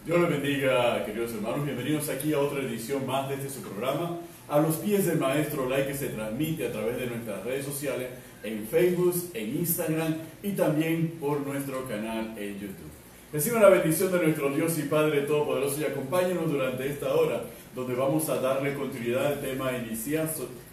Dios les bendiga, queridos hermanos. Bienvenidos aquí a otra edición más de su programa, A los pies del Maestro Live, que se transmite a través de nuestras redes sociales, en Facebook, en Instagram y también por nuestro canal en YouTube. Reciban la bendición de nuestro Dios y Padre Todopoderoso y acompáñenos durante esta hora, donde vamos a darle continuidad al tema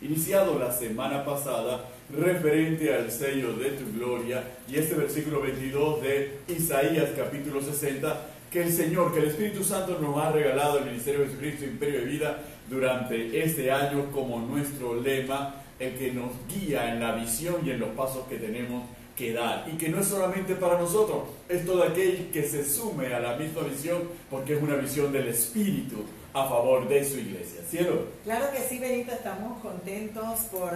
iniciado la semana pasada, referente al sello de tu gloria, y este versículo 22 de Isaías capítulo 60, que el Señor, que el Espíritu Santo nos ha regalado el ministerio de Jesucristo, Imperio de Vida, durante este año como nuestro lema, el que nos guía en la visión y en los pasos que tenemos que dar, y que no es solamente para nosotros, es todo aquel que se sume a la misma visión, porque es una visión del Espíritu a favor de su iglesia. ¿Cielo? Claro que sí, Benito, estamos contentos por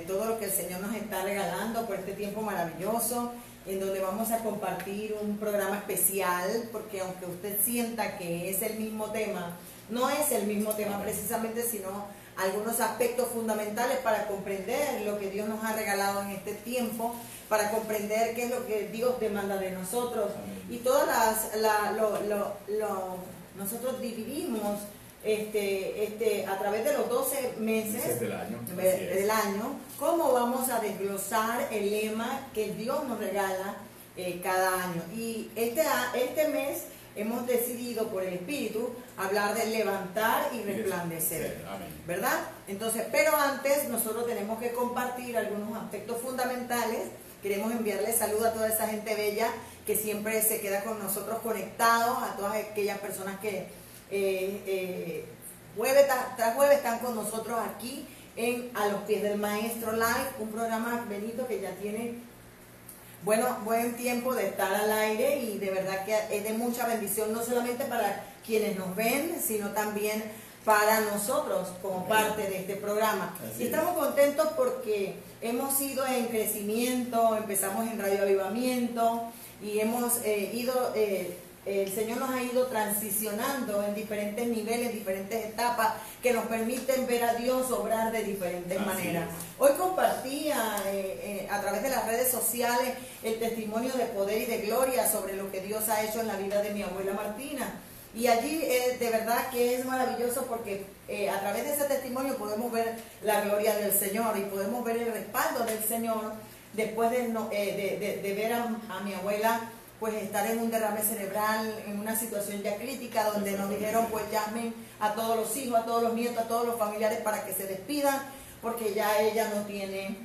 todo lo que el Señor nos está regalando, por este tiempo maravilloso, en donde vamos a compartir un programa especial, porque aunque usted sienta que es el mismo tema, no es el mismo tema precisamente, sino algunos aspectos fundamentales para comprender lo que Dios nos ha regalado en este tiempo, para comprender qué es lo que Dios demanda de nosotros. Y todas nosotros dividimos a través de los 12 meses del año, cómo vamos a desglosar el lema que Dios nos regala cada año. Y este mes hemos decidido por el Espíritu hablar de levantar y resplandecer, ¿verdad? Entonces, pero antes nosotros tenemos que compartir algunos aspectos fundamentales. Queremos enviarle saludos a toda esa gente bella que siempre se queda con nosotros conectados, a todas aquellas personas que jueves tras jueves están con nosotros aquí en A los pies del Maestro Live, un programa, Benito, que ya tiene buen tiempo de estar al aire, y de verdad que es de mucha bendición, no solamente para quienes nos ven, sino también para nosotros como parte de este programa. Y estamos contentos porque hemos ido en crecimiento, empezamos en Radio Avivamiento y hemos el Señor nos ha ido transicionando en diferentes niveles, diferentes etapas, que nos permiten ver a Dios obrar de diferentes maneras. Hoy compartía a través de las redes sociales el testimonio de poder y de gloria sobre lo que Dios ha hecho en la vida de mi abuela Martina. Y allí de verdad que es maravilloso, porque a través de ese testimonio podemos ver la gloria del Señor y podemos ver el respaldo del Señor después de ver a mi abuela pues estar en un derrame cerebral, en una situación ya crítica, donde nos dijeron pues llamen a todos los hijos, a todos los nietos, a todos los familiares para que se despidan, porque ya ella no tiene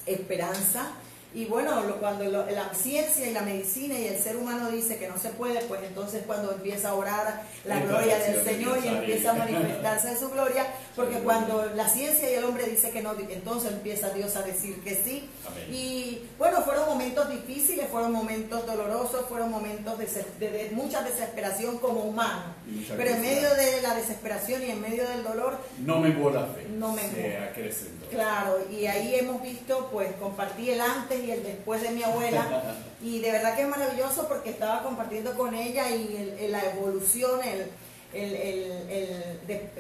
esperanza. Y bueno, cuando la ciencia y la medicina y el ser humano dice que no se puede, pues entonces cuando empieza a orar la gloria del Señor y empieza a manifestarse en su gloria, porque cuando la ciencia y el hombre dice que no, entonces empieza Dios a decir que sí. Amén. Y bueno, fueron momentos difíciles, fueron momentos dolorosos, fueron momentos de mucha desesperación como humano, pero en medio de la desesperación y en medio del dolor, no menguó la fe, se acrecentó. Claro, y ahí hemos visto, pues compartí el antes y el después de mi abuela, y de verdad que es maravilloso, porque estaba compartiendo con ella y la evolución,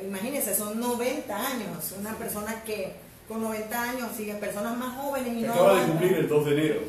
imagínense, son 90 años, una persona que con 90 años sigue, personas más jóvenes y no acaba de cumplir el 2 de enero.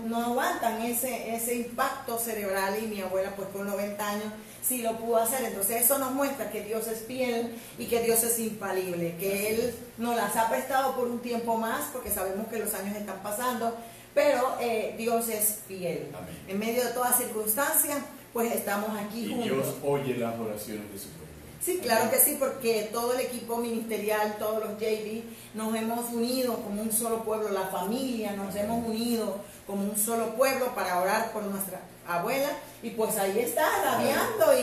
no aguantan ese impacto cerebral, y mi abuela pues con 90 años sí lo pudo hacer. Entonces eso nos muestra que Dios es fiel y que Dios es infalible, que Él nos las ha prestado por un tiempo más, porque sabemos que los años están pasando, pero Dios es fiel. Amén. En medio de todas circunstancias, pues estamos aquí juntos. Y Dios oye las oraciones de su pueblo. Sí, claro que sí, porque todo el equipo ministerial, todos los JV, nos hemos unido como un solo pueblo, la familia, nos hemos unido como un solo pueblo para orar por nuestra abuela, y pues ahí está, rabiando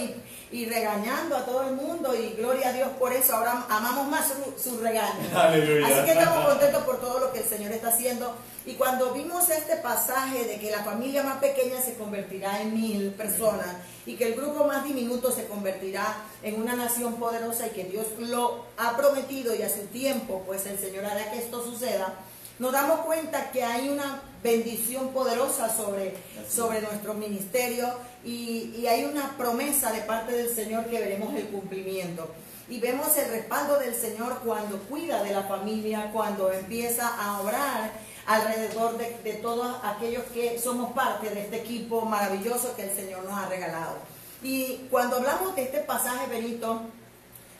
y regañando a todo el mundo, y gloria a Dios por eso. Ahora amamos más su regaño. Aleluya. Así que estamos contentos por todo lo que el Señor está haciendo. Y cuando vimos este pasaje de que la familia más pequeña se convertirá en 1000 personas, y que el grupo más diminuto se convertirá en una nación poderosa, y que Dios lo ha prometido, y a su tiempo pues el Señor hará que esto suceda, nos damos cuenta que hay una bendición poderosa sobre nuestro ministerio, y hay una promesa de parte del Señor que veremos el cumplimiento. Y vemos el respaldo del Señor cuando cuida de la familia, cuando empieza a obrar alrededor de todos aquellos que somos parte de este equipo maravilloso que el Señor nos ha regalado. Y cuando hablamos de este pasaje, Benito,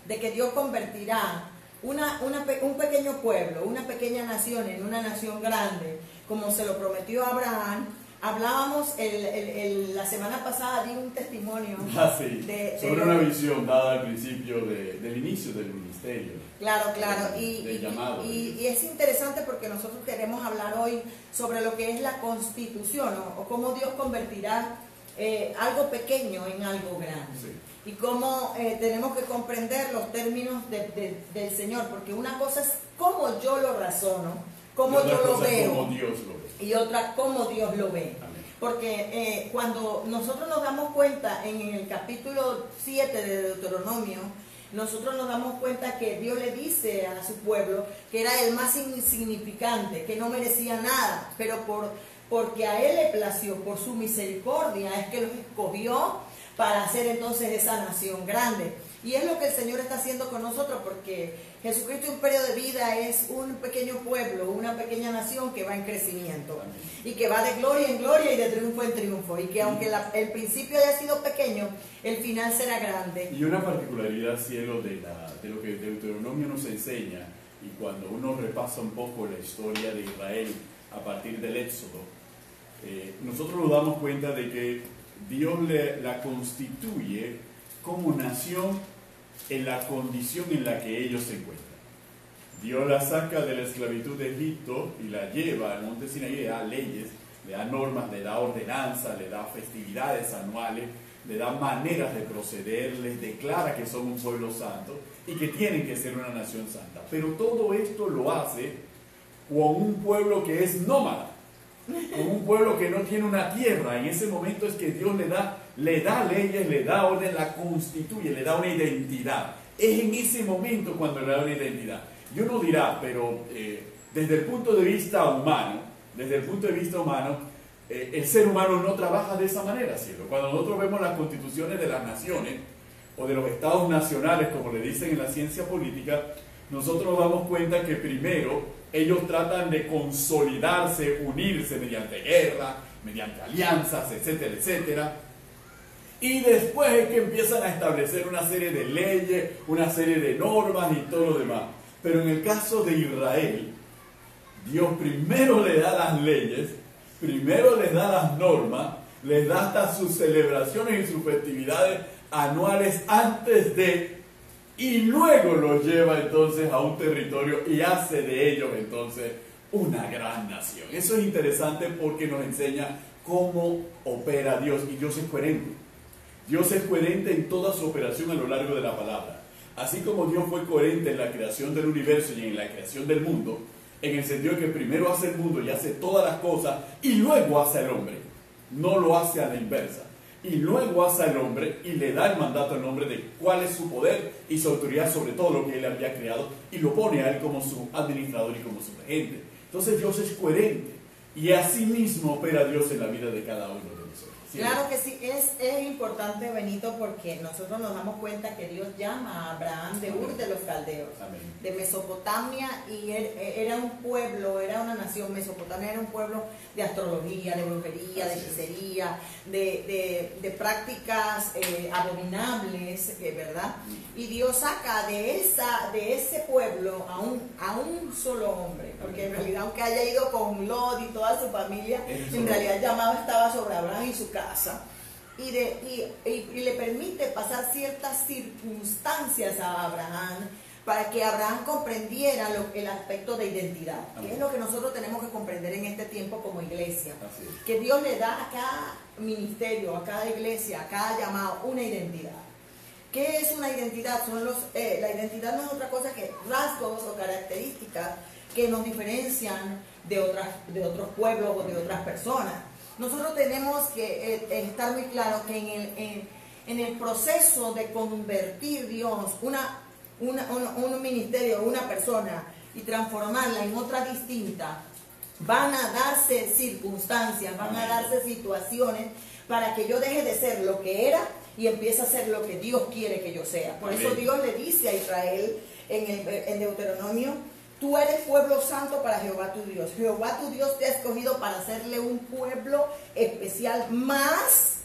de que Dios convertirá un pequeño pueblo, una pequeña nación en una nación grande, como se lo prometió a Abraham, hablábamos la semana pasada, di un testimonio sobre una visión dada al principio del inicio del ministerio. Claro, llamado. Y es interesante porque nosotros queremos hablar hoy sobre lo que es la constitución, o cómo Dios convertirá algo pequeño en algo grande. Sí. Y cómo tenemos que comprender los términos del Señor, porque una cosa es cómo yo lo razono, cómo yo lo veo, cómo Dios lo ve. Y otra cómo Dios lo ve. Amén. Porque cuando nosotros nos damos cuenta en el capítulo 7 de Deuteronomio, nosotros nos damos cuenta que Dios le dice a su pueblo que era el más insignificante, que no merecía nada, pero porque a Él le plació, por su misericordia, es que los escogió para hacer entonces esa nación grande. Y es lo que el Señor está haciendo con nosotros, porque Jesucristo Imperio de Vida es un pequeño pueblo, una pequeña nación que va en crecimiento. Amén. Y que va de gloria en gloria y de triunfo en triunfo. Y que aunque el principio haya sido pequeño, el final será grande. Y una particularidad, cielo, de lo que Deuteronomio nos enseña, y cuando uno repasa un poco la historia de Israel a partir del Éxodo, nosotros nos damos cuenta de que Dios la constituye como nación en la condición en la que ellos se encuentran. Dios la saca de la esclavitud de Egipto y la lleva al monte Sinaí, le da leyes, le da normas, le da ordenanza, le da festividades anuales, le da maneras de proceder, les declara que son un pueblo santo y que tienen que ser una nación santa. Pero todo esto lo hace con un pueblo que es nómada, con un pueblo que no tiene una tierra. En ese momento es que Dios le da leyes, le da orden, la constituye, le da una identidad. Es en ese momento cuando le da una identidad. Y uno dirá, pero desde el punto de vista humano, el ser humano no trabaja de esa manera, cielo. Cuando nosotros vemos las constituciones de las naciones o de los estados nacionales, como le dicen en la ciencia política, nosotros nos damos cuenta que primero ellos tratan de consolidarse, unirse mediante guerra, mediante alianzas, etcétera, etcétera. Y después es que empiezan a establecer una serie de leyes, una serie de normas y todo lo demás. Pero en el caso de Israel, Dios primero le da las leyes, primero les da las normas, les da hasta sus celebraciones y sus festividades anuales antes de, y luego los lleva entonces a un territorio y hace de ellos entonces una gran nación. Eso es interesante porque nos enseña cómo opera Dios, y Dios es coherente. Dios es coherente en toda su operación a lo largo de la palabra. Así como Dios fue coherente en la creación del universo y en la creación del mundo, en el sentido de que primero hace el mundo y hace todas las cosas y luego hace al hombre. No lo hace a la inversa. Y luego hace al hombre y le da el mandato al hombre de cuál es su poder y su autoridad sobre todo lo que él había creado, y lo pone a él como su administrador y como su regente. Entonces Dios es coherente, y así mismo opera Dios en la vida de cada uno de nosotros. ¿Sí? Claro que sí, es importante, Benito, porque nosotros nos damos cuenta que Dios llama a Abraham de Ur de los Caldeos, Amén, de Mesopotamia, y era un pueblo, era una nación. Mesopotamia era un pueblo de astrología, de brujería, de hechicería, de prácticas abominables, ¿verdad? Y Dios saca de ese pueblo a un solo hombre, porque en realidad, aunque haya ido con Lot y toda su familia, en realidad el llamado estaba sobre Abraham y su casa. Y le permite pasar ciertas circunstancias a Abraham para que Abraham comprendiera el aspecto de identidad, que es lo que nosotros tenemos que comprender en este tiempo como iglesia. Que Dios le da a cada ministerio, a cada iglesia, a cada llamado una identidad. ¿Qué es una identidad? La identidad no es otra cosa que rasgos o características que nos diferencian de otros pueblos o de otras personas. Nosotros tenemos que estar muy claros que en el proceso de convertir Dios un ministerio, una persona, y transformarla en otra distinta, van a darse circunstancias, van a darse situaciones para que yo deje de ser lo que era y empiece a ser lo que Dios quiere que yo sea. Por eso Dios le dice a Israel en Deuteronomio: tú eres pueblo santo para Jehová tu Dios. Jehová tu Dios te ha escogido para hacerle un pueblo especial más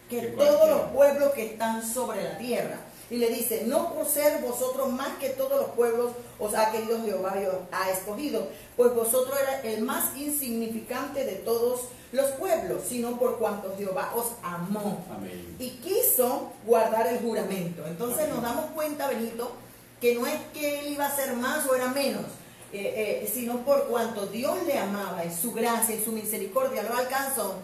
que todos los pueblos que están sobre la tierra. Y le dice, no por ser vosotros más que todos los pueblos os ha querido Jehová, ha escogido, pues vosotros eres el más insignificante de todos los pueblos, sino por cuanto Jehová os amó. Amén. Y quiso guardar el juramento. Entonces Amén. nos damos cuenta, Benito, que no es que él iba a ser más o era menos, sino por cuanto Dios le amaba y su gracia y su misericordia lo alcanzó.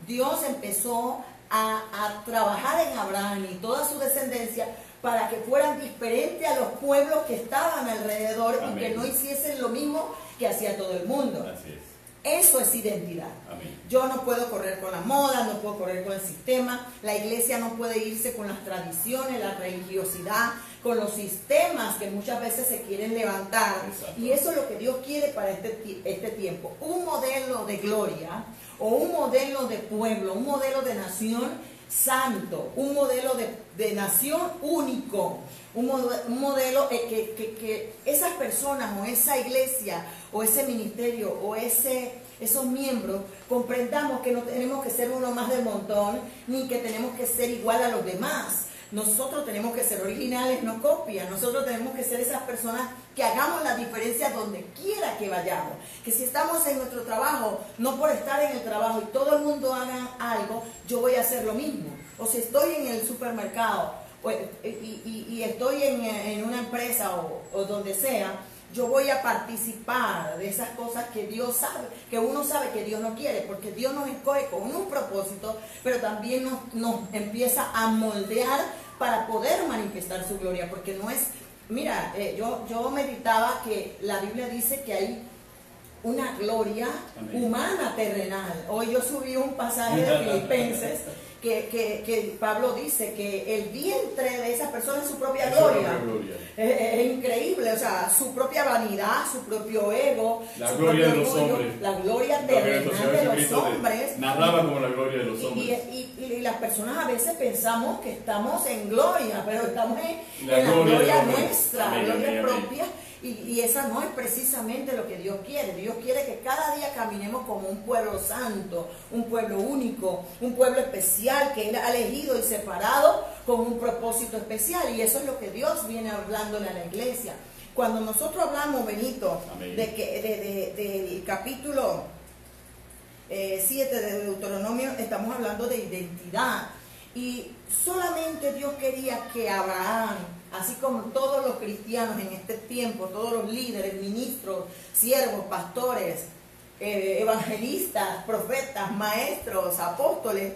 Dios empezó a trabajar en Abraham y toda su descendencia para que fueran diferentes a los pueblos que estaban alrededor. Amén. Y que no hiciesen lo mismo que hacía todo el mundo. Así es. Eso es identidad. Amén. Yo no puedo correr con la moda, no puedo correr con el sistema. La iglesia no puede irse con las tradiciones, la religiosidad, con los sistemas que muchas veces se quieren levantar. Exacto. Y eso es lo que Dios quiere para este tiempo. Un modelo de gloria o un modelo de pueblo, un modelo de nación santo, un modelo de nación único, un modelo que esas personas o esa iglesia o ese ministerio o esos miembros comprendamos que no tenemos que ser uno más del montón, ni que tenemos que ser igual a los demás. Nosotros tenemos que ser originales, no copias. Nosotros tenemos que ser esas personas que hagamos la diferencia donde quiera que vayamos. Que si estamos en nuestro trabajo, no por estar en el trabajo y todo el mundo haga algo, yo voy a hacer lo mismo. O si estoy en el supermercado y estoy en una empresa o donde sea, yo voy a participar de esas cosas que Dios sabe, que uno sabe que Dios no quiere, porque Dios nos escoge con un propósito, pero también nos empieza a moldear para poder manifestar su gloria, porque no es, mira, yo meditaba que la Biblia dice que hay una gloria humana terrenal. Hoy yo subí un pasaje de Filipenses que Pablo dice que el vientre de esa persona es su propia gloria. Es increíble, o sea, su propia vanidad, su propio ego, la gloria de los hombres, la gloria terrenal de los hombres. Narraba como la gloria de los hombres. Y las personas a veces pensamos que estamos en gloria, pero estamos en la gloria nuestra, amén, gloria amén, propia. Y esa no es precisamente lo que Dios quiere. Dios quiere que cada día caminemos como un pueblo santo, un pueblo único, un pueblo especial que Él ha elegido y separado con un propósito especial. Y eso es lo que Dios viene hablándole a la iglesia. Cuando nosotros hablamos, Benito, del capítulo 7 de Deuteronomio, estamos hablando de identidad. Y solamente Dios quería que Abraham, así como todos los cristianos en este tiempo, todos los líderes, ministros, siervos, pastores, evangelistas, profetas, maestros, apóstoles,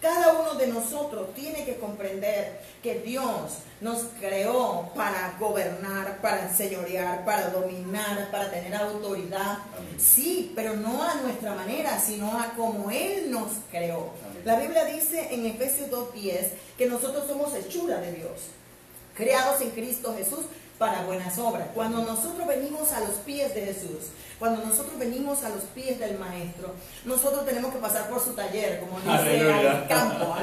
cada uno de nosotros tiene que comprender que Dios nos creó para gobernar, para enseñorear, para dominar, para tener autoridad. Amén. Sí, pero no a nuestra manera, sino a como Él nos creó. Amén. La Biblia dice en Efesios 2:10 que nosotros somos hechura de Dios, creados en Cristo Jesús para buenas obras. Cuando nosotros venimos a los pies de Jesús, cuando nosotros venimos a los pies del Maestro, nosotros tenemos que pasar por su taller, como dice, al campo,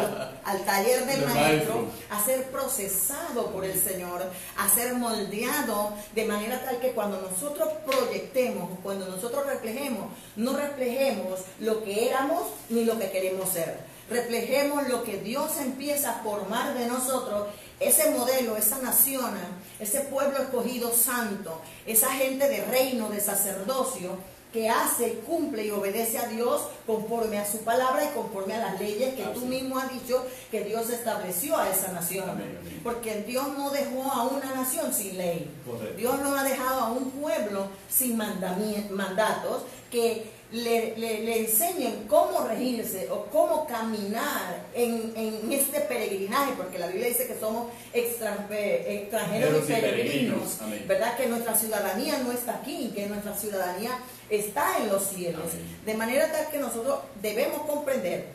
al taller del Maestro, a ser procesado por el Señor, a ser moldeado de manera tal que cuando nosotros proyectemos, cuando nosotros reflejemos, no reflejemos lo que éramos ni lo que queremos ser. Reflejemos lo que Dios empieza a formar de nosotros, ese modelo, esa nación, ese pueblo escogido santo, esa gente de reino, de sacerdocio, que hace, cumple y obedece a Dios conforme a su palabra y conforme a las leyes que tú mismo has dicho que Dios estableció a esa nación. Amén, amén. Porque Dios no dejó a una nación sin ley. Correcto. Dios no ha dejado a un pueblo sin mandatos que le enseñen cómo regirse o cómo caminar en este peregrinaje, porque la Biblia dice que somos extranjeros y peregrinos, ¿verdad? Que nuestra ciudadanía no está aquí, que nuestra ciudadanía está en los cielos. Amén. De manera tal que nosotros debemos comprender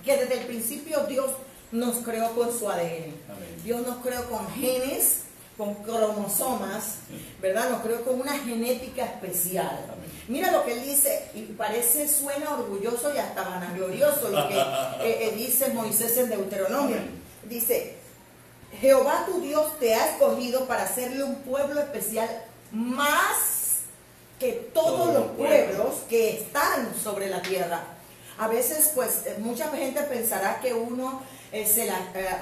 que desde el principio Dios nos creó con su ADN. Amén. Dios nos creó con genes, con cromosomas, ¿verdad? Nos creó con una genética especial. Amén. Mira lo que él dice, y suena orgulloso y hasta vanaglorioso lo que dice Moisés en Deuteronomio. Amén. Dice, Jehová tu Dios te ha escogido para hacerle un pueblo especial más que todos los pueblos que están sobre la tierra. A veces, pues, mucha gente pensará que uno,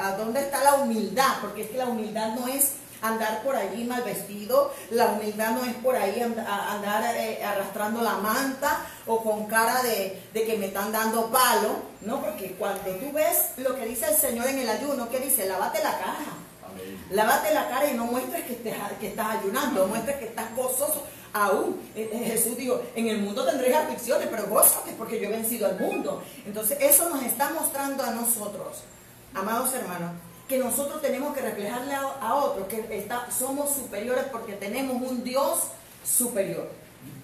¿a dónde está la humildad? Porque es que la humildad no es andar por allí mal vestido, la humildad no es por ahí andar arrastrando la manta o con cara de que me están dando palo, ¿no? Porque cuando tú ves lo que dice el Señor en el ayuno, ¿qué dice? Lávate la cara. Amén. Lávate la cara y no muestres que estás ayunando, muestres que estás gozoso. Aún Jesús dijo, en el mundo tendréis aflicciones, pero gózate porque yo he vencido al mundo. Entonces eso nos está mostrando a nosotros, amados hermanos, que nosotros tenemos que reflejarle a otros que somos superiores porque tenemos un Dios superior.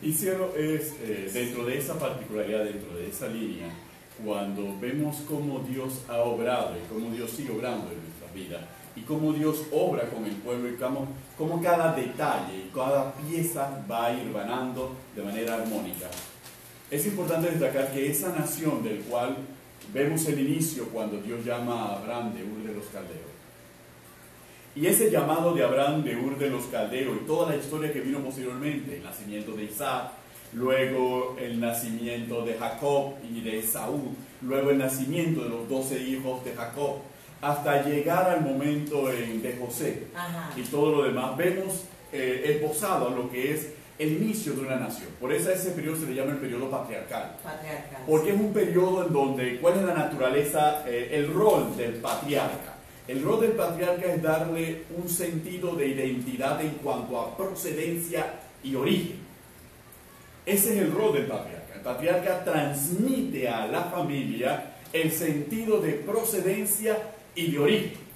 Y cielo es dentro de esa particularidad, dentro de esa línea, cuando vemos cómo Dios ha obrado y cómo Dios sigue obrando en nuestra vida y cómo Dios obra con el pueblo y cómo cada detalle y cada pieza va a ir vanando de manera armónica. Es importante destacar que esa nación del cual vemos el inicio cuando Dios llama a Abraham de Ur de los Caldeos. Y ese llamado de Abraham de Ur de los Caldeos y toda la historia que vino posteriormente, el nacimiento de Isaac, luego el nacimiento de Jacob y de Esaú, luego el nacimiento de los 12 hijos de Jacob, hasta llegar al momento de José. Ajá. Y todo lo demás, vemos esbozado lo que es el inicio de una nación. Por eso a ese periodo se le llama el periodo patriarcal. Porque es un periodo en donde, ¿cuál es la naturaleza, el rol del patriarca? El rol del patriarca es darle un sentido de identidad en cuanto a procedencia y origen. Ese es el rol del patriarca. El patriarca transmite a la familia el sentido de procedencia y de origen.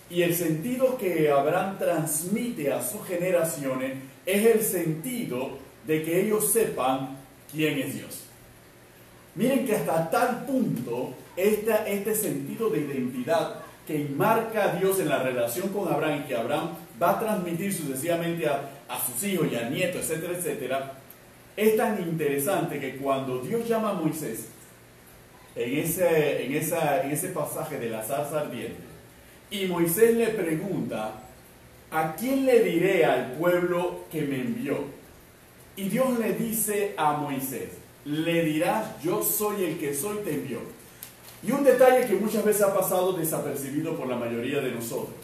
Y el sentido que Abraham transmite a sus generaciones es el sentido de que ellos sepan quién es Dios. Miren que hasta tal punto este sentido de identidad que enmarca a Dios en la relación con Abraham y que Abraham va a transmitir sucesivamente a sus hijos y a nietos, etcétera, etcétera, es tan interesante que cuando Dios llama a Moisés en ese pasaje de la zarza ardiente, y Moisés le pregunta, ¿a quién le diré al pueblo que me envió? Y Dios le dice a Moisés, le dirás, yo soy el que soy, te envió. Y un detalle que muchas veces ha pasado desapercibido por la mayoría de nosotros.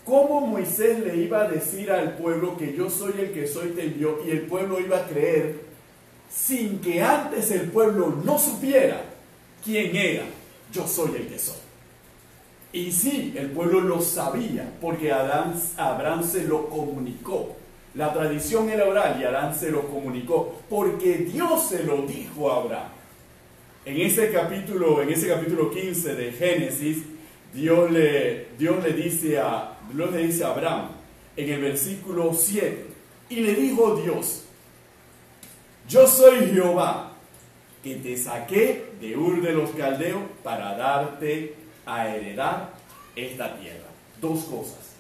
¿Cómo Moisés le iba a decir al pueblo que yo soy el que soy, te envió? Y el pueblo iba a creer sin que antes el pueblo no supiera quién era, yo soy el que soy. Y sí, el pueblo lo sabía, porque Abraham se lo comunicó. La tradición era oral y Abraham se lo comunicó, porque Dios se lo dijo a Abraham. En ese capítulo 15 de Génesis, Dios le dice a Abraham, en el versículo 7, y le dijo Dios, yo soy Jehová, que te saqué de Ur de los Caldeos para darte a heredar esta tierra. Dos cosas.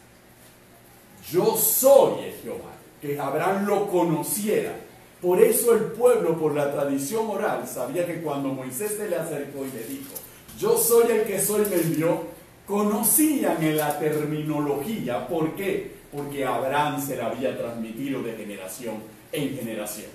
Yo soy el Jehová, que Abraham lo conociera. Por eso el pueblo, por la tradición oral, sabía que cuando Moisés se le acercó y le dijo, yo soy el que soy, me envió, conocían en la terminología. ¿Por qué? Porque Abraham se la había transmitido de generación en generación.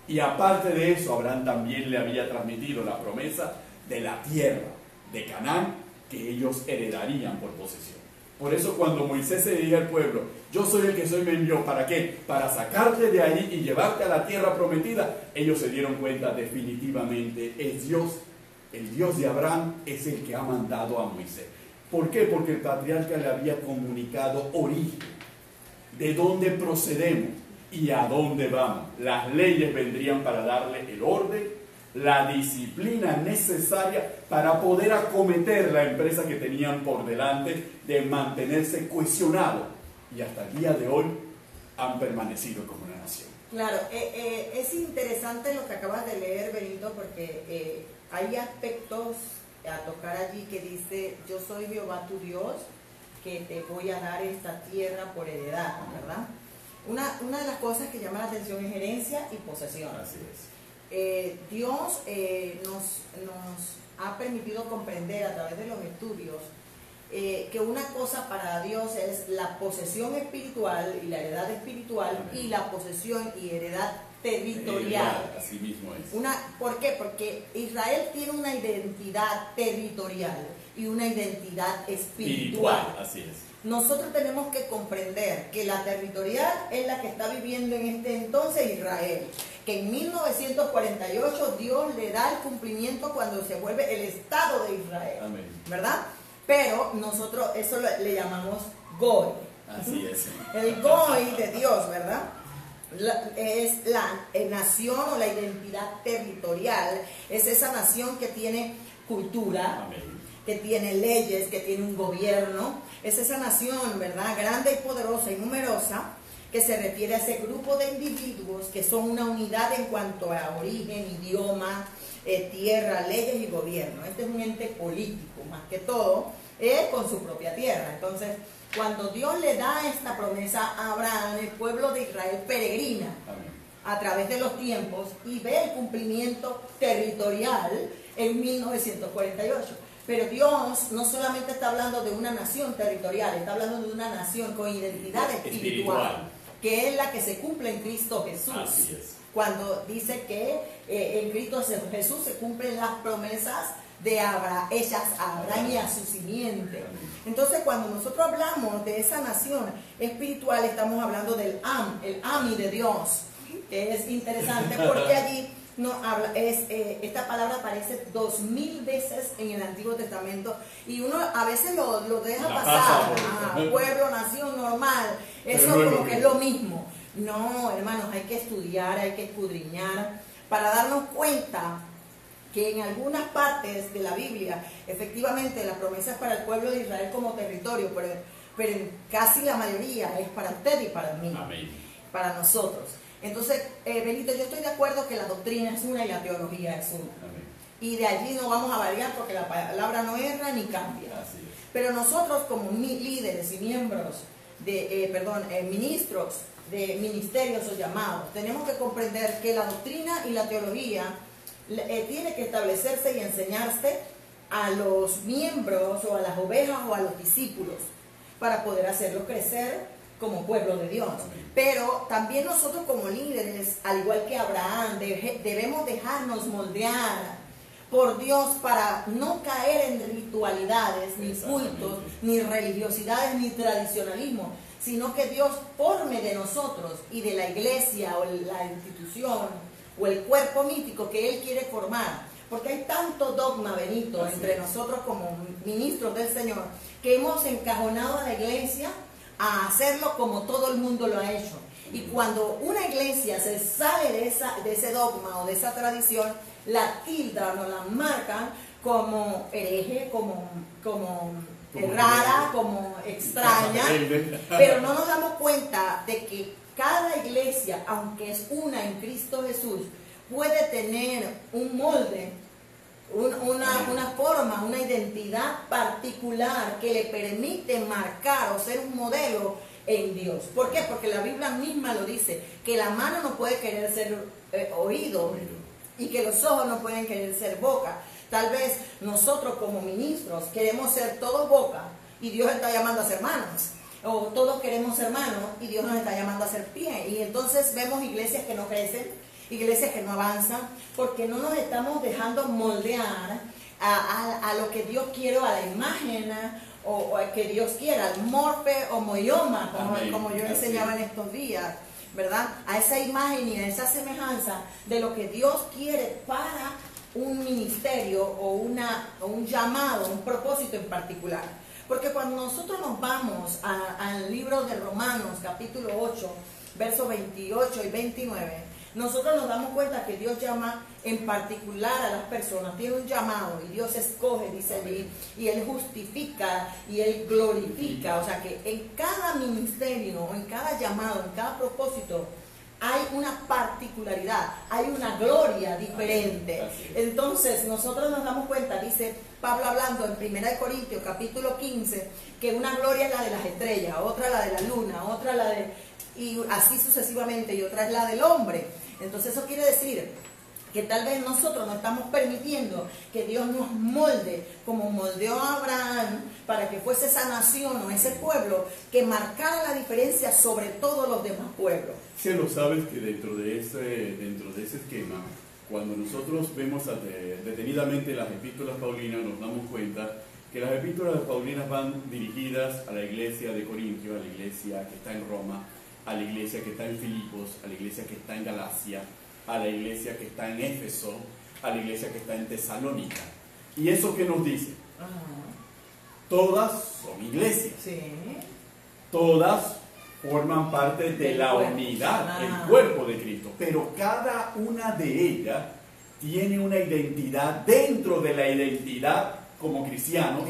Y aparte de eso, Abraham también le había transmitido la promesa de la tierra de Canaán, que ellos heredarían por posesión. Por eso cuando Moisés se dirige al pueblo, yo soy el que soy, me envió, ¿para qué? Para sacarte de allí y llevarte a la tierra prometida. Ellos se dieron cuenta, definitivamente es Dios, el Dios de Abraham es el que ha mandado a Moisés. ¿Por qué? Porque el patriarca le había comunicado origen, de dónde procedemos y a dónde vamos. Las leyes vendrían para darle el orden, la disciplina necesaria para poder acometer la empresa que tenían por delante de mantenerse cohesionados, y hasta el día de hoy han permanecido como una nación. Claro, es interesante lo que acabas de leer, Benito, porque hay aspectos a tocar allí que dice, yo soy Jehová tu Dios, que te voy a dar esta tierra por heredad, ¿verdad? Una de las cosas que llama la atención es herencia y posesión. Así es. Dios nos ha permitido comprender a través de los estudios que una cosa para Dios es la posesión espiritual y la heredad espiritual, y la posesión y heredad territorial. Así mismo es. ¿Por qué? Porque Israel tiene una identidad territorial y una identidad espiritual. Así es. Nosotros tenemos que comprender que la territorial es la que está viviendo en este entonces Israel, que en 1948 Dios le da el cumplimiento cuando se vuelve el Estado de Israel. Amén. ¿Verdad? Pero nosotros eso le llamamos Goy. Así es. El Goy de Dios, ¿verdad? Es la nación o la identidad territorial, es esa nación que tiene cultura, Amén, que tiene leyes, que tiene un gobierno, es esa nación, ¿verdad? Grande y poderosa y numerosa, que se refiere a ese grupo de individuos que son una unidad en cuanto a origen, idioma, tierra, leyes y gobierno. Este es un ente político, más que todo, con su propia tierra. Entonces, cuando Dios le da esta promesa a Abraham, el pueblo de Israel peregrina a través de los tiempos y ve el cumplimiento territorial en 1948. Pero Dios no solamente está hablando de una nación territorial, está hablando de una nación con identidad espiritual, que es la que se cumple en Cristo Jesús. Así es. Cuando dice que en Cristo Jesús se cumplen las promesas de Abraham, hechas a Abraham y a su simiente. Entonces, cuando nosotros hablamos de esa nación espiritual, estamos hablando del el Ami de Dios, que es interesante porque allí no habla, esta palabra aparece 2000 veces en el Antiguo Testamento y uno a veces lo deja pasar. Pueblo, nación, normal, eso no como que es lo mismo. No, hermanos, hay que estudiar, hay que escudriñar para darnos cuenta que en algunas partes de la Biblia, efectivamente, la promesa es para el pueblo de Israel como territorio, pero en casi la mayoría es para usted y para mí, Amén, para nosotros. Entonces, Benito, yo estoy de acuerdo que la doctrina es una y la teología es una. Amén. Y de allí no vamos a variar porque la palabra no erra ni cambia. Así es. Pero nosotros como líderes y miembros ministros de ministerios o llamados, tenemos que comprender que la doctrina y la teología tiene que establecerse y enseñarse a los miembros o a las ovejas o a los discípulos para poder hacerlos crecer como pueblo de Dios. Pero también nosotros como líderes, al igual que Abraham, debemos dejarnos moldear por Dios para no caer en ritualidades, ni cultos, ni religiosidades, ni tradicionalismo, sino que Dios forme de nosotros y de la iglesia o la institución o el cuerpo místico que Él quiere formar. Porque hay tanto dogma, Benito, entre nosotros como ministros del Señor, que hemos encajonado a la iglesia a hacerlo como todo el mundo lo ha hecho. Y cuando una iglesia se sale de ese dogma o de esa tradición, la tildan o la marcan como hereje, como rara, como extraña, pero no nos damos cuenta de que cada iglesia, aunque es una en Cristo Jesús, puede tener un molde, una forma, una identidad particular que le permite marcar o ser un modelo en Dios. ¿Por qué? Porque la Biblia misma lo dice, que la mano no puede querer ser oído y que los ojos no pueden querer ser boca. Tal vez nosotros como ministros queremos ser todos boca y Dios está llamando a ser manos. O todos queremos ser manos y Dios nos está llamando a ser pie. Y entonces vemos iglesias que no crecen, iglesias que no avanzan, porque no nos estamos dejando moldear a lo que Dios quiere, a la imagen o que Dios quiera, al morfe o moyoma, como yo enseñaba en estos días, ¿verdad? A esa imagen y a esa semejanza de lo que Dios quiere para un ministerio o un llamado, un propósito en particular. Porque cuando nosotros nos vamos al libro de Romanos, capítulo 8, versos 28 y 29, nosotros nos damos cuenta que Dios llama en particular a las personas, tiene un llamado y Dios escoge, dice allí, y Él justifica y Él glorifica. O sea que en cada ministerio, en cada llamado, en cada propósito, hay una particularidad, hay una gloria diferente. Entonces nosotros nos damos cuenta, dice Pablo hablando en 1 Corintios capítulo 15, que una gloria es la de las estrellas, otra la de la luna, otra y así sucesivamente, y otra es la del hombre. Entonces eso quiere decir que tal vez nosotros no estamos permitiendo que Dios nos molde como moldeó a Abraham para que fuese esa nación o ese pueblo que marcara la diferencia sobre todos los demás pueblos. Sí, lo sabes que dentro de ese esquema, cuando nosotros vemos detenidamente las epístolas paulinas, nos damos cuenta que las epístolas paulinas van dirigidas a la iglesia de Corintio, a la iglesia que está en Roma, a la iglesia que está en Filipos, a la iglesia que está en Galacia, a la iglesia que está en Éfeso, a la iglesia que está en Tesalónica. ¿Y eso qué nos dice? Todas son iglesias. Sí. Todas forman parte de la unidad, el cuerpo de Cristo. Pero cada una de ellas tiene una identidad dentro de la identidad como cristianos,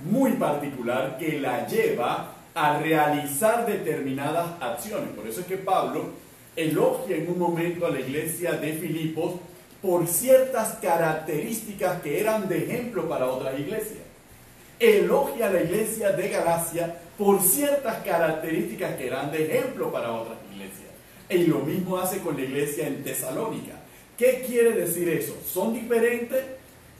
muy particular, que la lleva a realizar determinadas acciones. Por eso es que Pablo elogia en un momento a la iglesia de Filipos por ciertas características que eran de ejemplo para otras iglesias. Elogia a la iglesia de Galacia por ciertas características que eran de ejemplo para otras iglesias. Y lo mismo hace con la iglesia en Tesalónica. ¿Qué quiere decir eso? ¿Son diferentes?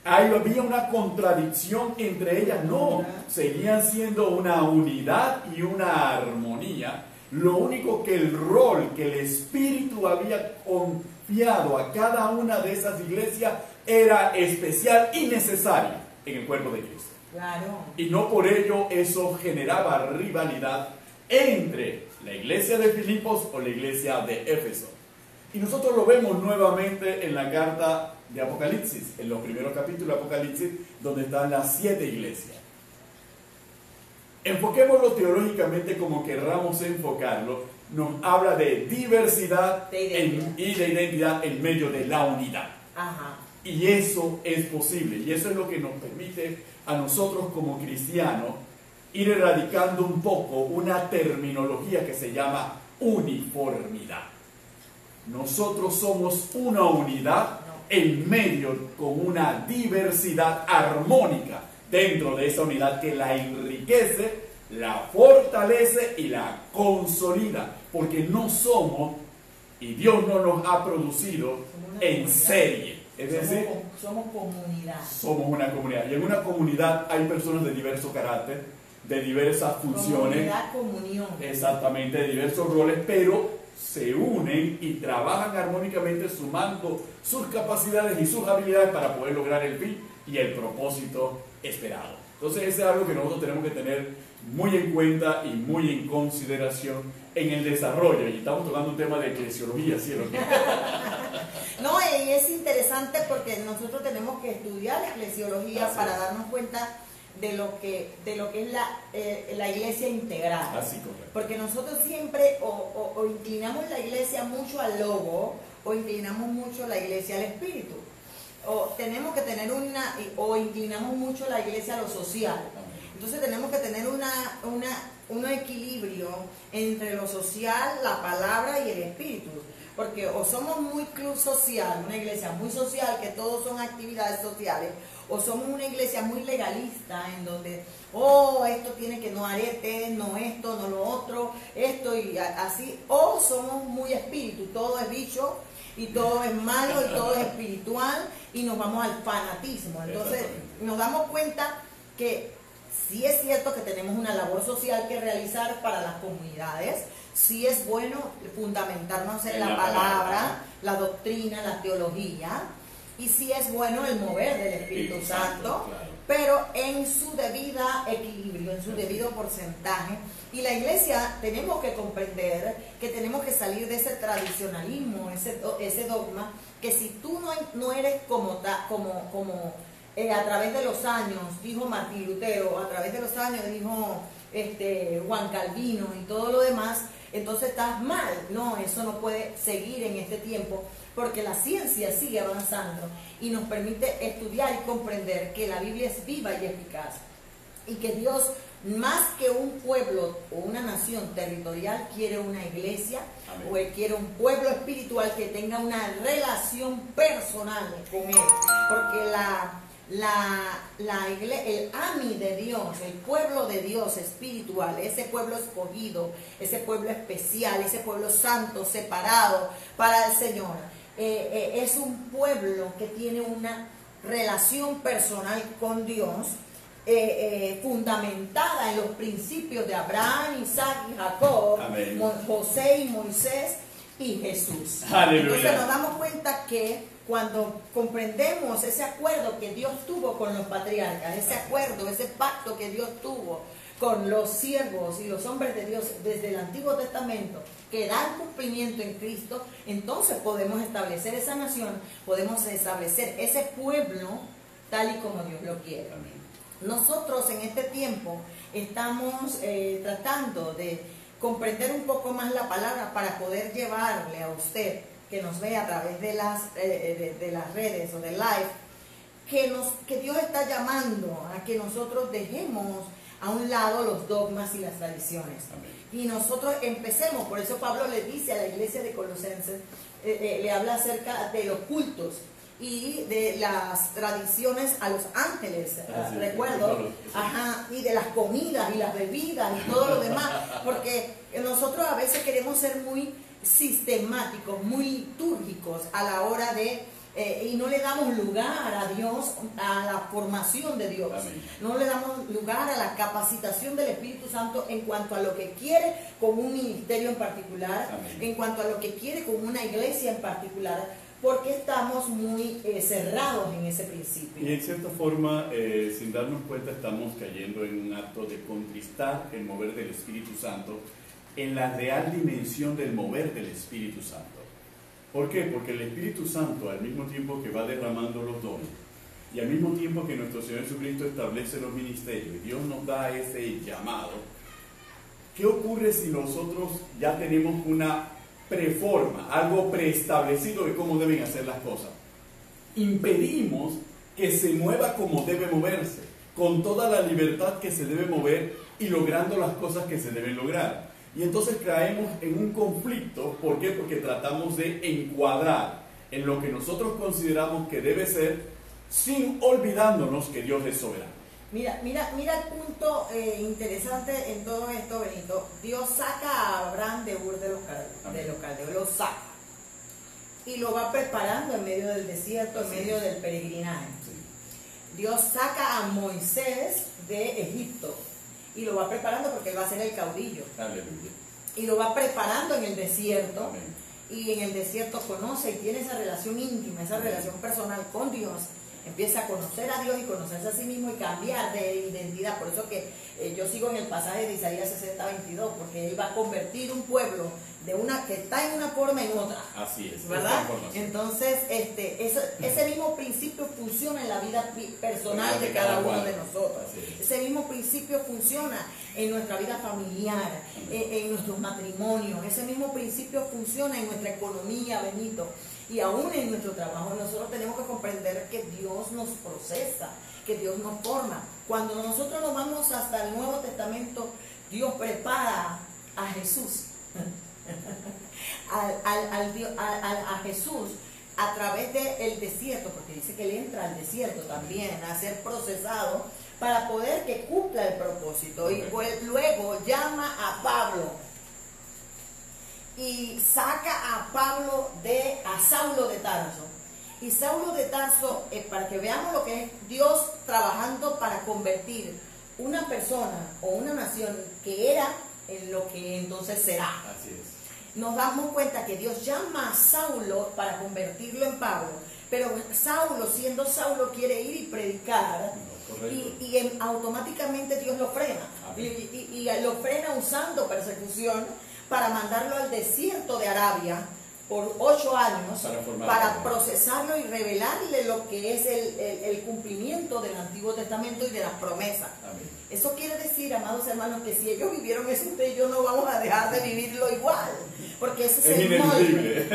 ¿Había una contradicción entre ellas? No, seguían siendo una unidad y una armonía. Lo único que el rol que el Espíritu había confiado a cada una de esas iglesias era especial y necesario en el cuerpo de Cristo. Claro. Y no por ello eso generaba rivalidad entre la iglesia de Filipos o la iglesia de Éfeso. Y nosotros lo vemos nuevamente en la carta de Apocalipsis, en los primeros capítulos de Apocalipsis, donde están las 7 iglesias. Enfoquémoslo teológicamente como querramos enfocarlo, nos habla de diversidad y de identidad en medio de la unidad. Ajá. Y eso es posible, y eso es lo que nos permite a nosotros como cristianos ir erradicando un poco una terminología que se llama uniformidad. Nosotros somos una unidad en medio con una diversidad armónica dentro de esa unidad que la enriquece, la fortalece y la consolida, porque no somos, y Dios no nos ha producido en serie. Es decir, somos comunidad. Somos una comunidad. Y en una comunidad hay personas de diverso carácter, de diversas funciones. Comunión. Exactamente, de diversos roles, pero se unen y trabajan armónicamente sumando sus capacidades y sus habilidades para poder lograr el fin y el propósito esperado. Entonces, eso es algo que nosotros tenemos que tener muy en cuenta y muy en consideración en el desarrollo. Y estamos tocando un tema de eclesiología, ¿sí? No, y es interesante porque nosotros tenemos que estudiar eclesiología para darnos cuenta de lo que es la iglesia integral. Así, correcto. Porque nosotros siempre o inclinamos la iglesia mucho al logo o inclinamos mucho la iglesia al espíritu. O tenemos que tener o inclinamos mucho la iglesia a lo social. Entonces tenemos que tener un equilibrio entre lo social, la palabra y el espíritu. Porque o somos muy club social, una iglesia muy social, que todos son actividades sociales, o somos una iglesia muy legalista, en donde, esto tiene que no aretes, no esto, no lo otro, esto y así, o somos muy espíritu, todo es bicho, y todo es malo, y todo es espiritual, y nos vamos al fanatismo. Entonces nos damos cuenta que sí es cierto que tenemos una labor social que realizar para las comunidades. Sí es bueno fundamentarnos en la palabra, la doctrina, la teología, y sí es bueno el mover del Espíritu Santo, pero en su debida equilibrio, en su debido porcentaje. Y la iglesia tenemos que comprender que tenemos que salir de ese tradicionalismo, ese dogma, que si tú no eres como a través de los años, dijo Martín Lutero, a través de los años dijo Juan Calvino y todo lo demás, entonces estás mal. No, eso no puede seguir en este tiempo, porque la ciencia sigue avanzando y nos permite estudiar y comprender que la Biblia es viva y eficaz, y que Dios, más que un pueblo o una nación territorial, quiere una iglesia. Amén. O quiere un pueblo espiritual que tenga una relación personal con Él, porque el AMI de Dios, el pueblo de Dios espiritual, ese pueblo escogido, ese pueblo especial, ese pueblo santo, separado para el Señor, es un pueblo que tiene una relación personal con Dios, fundamentada en los principios de Abraham, Isaac y Jacob, José y Moisés y Jesús. Aleluya. Entonces nos damos cuenta que cuando comprendemos ese acuerdo que Dios tuvo con los patriarcas, ese acuerdo, ese pacto que Dios tuvo con los siervos y los hombres de Dios desde el Antiguo Testamento, que dan cumplimiento en Cristo, entonces podemos establecer esa nación, podemos establecer ese pueblo tal y como Dios lo quiere. Amén. Nosotros en este tiempo estamos tratando de comprender un poco más la palabra para poder llevarle a usted que nos ve a través de las redes o de live, que Dios está llamando a que nosotros dejemos a un lado los dogmas y las tradiciones. Amén. Y nosotros empecemos, por eso Pablo le dice a la iglesia de Colosenses, le habla acerca de los cultos y de las tradiciones a los ángeles, recuerdo, y de las comidas y las bebidas y todo lo demás, porque nosotros a veces queremos ser muy sistemáticos, muy litúrgicos a la hora de y no le damos lugar a Dios, a la formación de Dios. Amén. No le damos lugar a la capacitación del Espíritu Santo en cuanto a lo que quiere con un ministerio en particular. Amén. En cuanto a lo que quiere con una iglesia en particular, porque estamos muy cerrados en ese principio. Y en cierta forma, sin darnos cuenta, estamos cayendo en un acto de contristar el mover del Espíritu Santo en la real dimensión del mover del Espíritu Santo. ¿Por qué? Porque el Espíritu Santo, al mismo tiempo que va derramando los dones, y al mismo tiempo que nuestro Señor Jesucristo establece los ministerios, y Dios nos da ese llamado, ¿qué ocurre si nosotros ya tenemos una preforma, algo preestablecido de cómo deben hacer las cosas? Impedimos que se mueva como debe moverse, con toda la libertad que se debe mover y logrando las cosas que se deben lograr. Y entonces caemos en un conflicto. ¿Por qué? Porque tratamos de encuadrar en lo que nosotros consideramos que debe ser, sin olvidándonos que Dios es soberano. Mira el punto interesante en todo esto, Benito. Dios saca a Abraham de Ur de los Caldeos, lo saca y lo va preparando en medio del desierto, en medio del peregrinaje. Sí. Dios saca a Moisés de Egipto y lo va preparando porque él va a ser el caudillo. Aleluya. Y lo va preparando en el desierto. Amén. Y en el desierto conoce y tiene esa relación íntima, esa relación personal con Dios. Empieza a conocer a Dios y conocerse a sí mismo y cambiar de identidad. Por eso que yo sigo en el pasaje de Isaías 60:22, porque él va a convertir un pueblo de una que está en una forma en otra. Así es, ¿verdad? Entonces, ese mismo principio funciona en la vida personal de cada uno de nosotros. Ese mismo principio funciona en nuestra vida familiar, en nuestros matrimonios. Ese mismo principio funciona en nuestra economía, Benito. Y aún en nuestro trabajo nosotros tenemos que comprender que Dios nos procesa, que Dios nos forma. Cuando nosotros nos vamos hasta el Nuevo Testamento, Dios prepara a Jesús, a Jesús a través del desierto, porque dice que él entra al desierto también a ser procesado para poder que cumpla el propósito. Y pues luego llama a Pablo y saca a Saulo de Tarso. Y Saulo de Tarso, para que veamos lo que es Dios trabajando para convertir una persona o una nación que era en lo que entonces será. Así es. Nos damos cuenta que Dios llama a Saulo para convertirlo en Pablo, pero Saulo, siendo Saulo, quiere ir y predicar. Y automáticamente Dios lo frena. Y lo frena usando persecución para mandarlo al desierto de Arabia por 8 años para procesarlo y revelarle lo que es el cumplimiento del Antiguo Testamento y de las promesas. Amén. Eso quiere decir, amados hermanos, que si ellos vivieron eso, usted y yo no vamos a dejar de vivirlo igual, porque ese es el molde.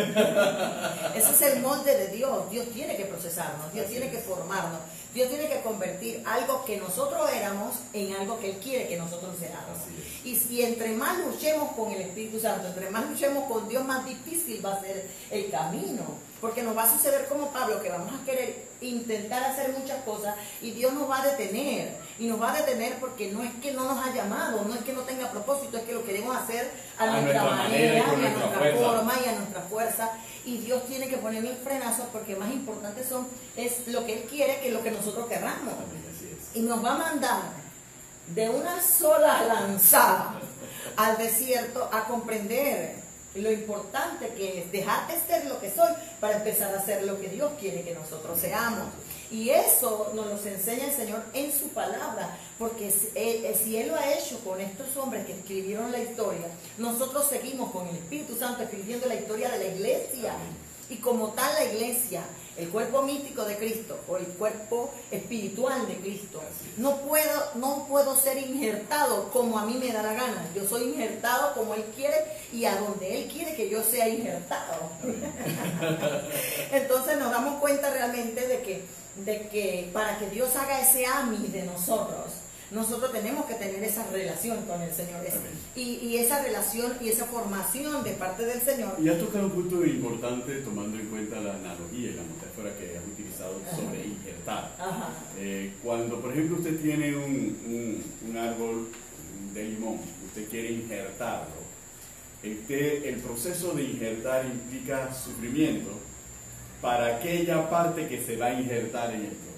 Ese es el molde de Dios. Dios tiene que procesarnos, Dios tiene que formarnos, Dios tiene que convertir algo que nosotros éramos en algo que Él quiere que nosotros seamos. Y entre más luchemos con el Espíritu Santo, entre más luchemos con Dios, más difícil va a ser el camino. Porque nos va a suceder como Pablo, que vamos a querer intentar hacer muchas cosas y Dios nos va a detener. y nos va a detener porque no es que no nos ha llamado, no es que no tenga propósito, es que lo queremos hacer a nuestra manera y a nuestra forma y a nuestra fuerza, y Dios tiene que ponerle el frenazo porque más importante es lo que Él quiere que lo que nosotros querramos. Y nos va a mandar de una sola lanzada al desierto a comprender lo importante que es dejar de ser lo que soy para empezar a ser lo que Dios quiere que nosotros seamos. Y eso nos lo enseña el Señor en su palabra, porque si Él lo ha hecho con estos hombres que escribieron la historia, nosotros seguimos con el Espíritu Santo escribiendo la historia de la iglesia. Y como tal la iglesia, el cuerpo místico de Cristo o el cuerpo espiritual de Cristo, no puedo ser injertado como a mí me da la gana. Yo soy injertado como Él quiere y a donde Él quiere que yo sea injertado. Entonces nos damos cuenta realmente de que para que Dios haga ese AMI de nosotros tenemos que tener esa relación con el Señor. Y esa relación y esa formación de parte del Señor. Y has tocado un punto importante tomando en cuenta la analogía y la metáfora que has utilizado sobre injertar. Cuando, por ejemplo, usted tiene un árbol de limón, usted quiere injertarlo, el proceso de injertar implica sufrimiento para aquella parte que se va a injertar en el tronco.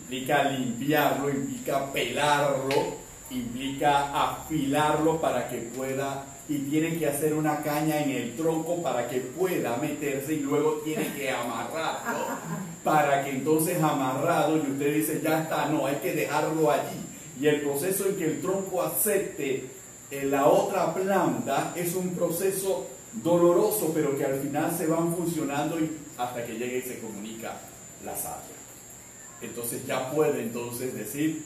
Implica limpiarlo, implica pelarlo, implica afilarlo para que pueda, y tiene que hacer una caña en el tronco para que pueda meterse, y luego tiene que amarrarlo para que entonces amarrado, y usted dice ya está, no, hay que dejarlo allí. Y el proceso en que el tronco acepte la otra planta es un proceso doloroso, pero que al final se van funcionando hasta que llega y se comunica la savia. Entonces ya puede decir,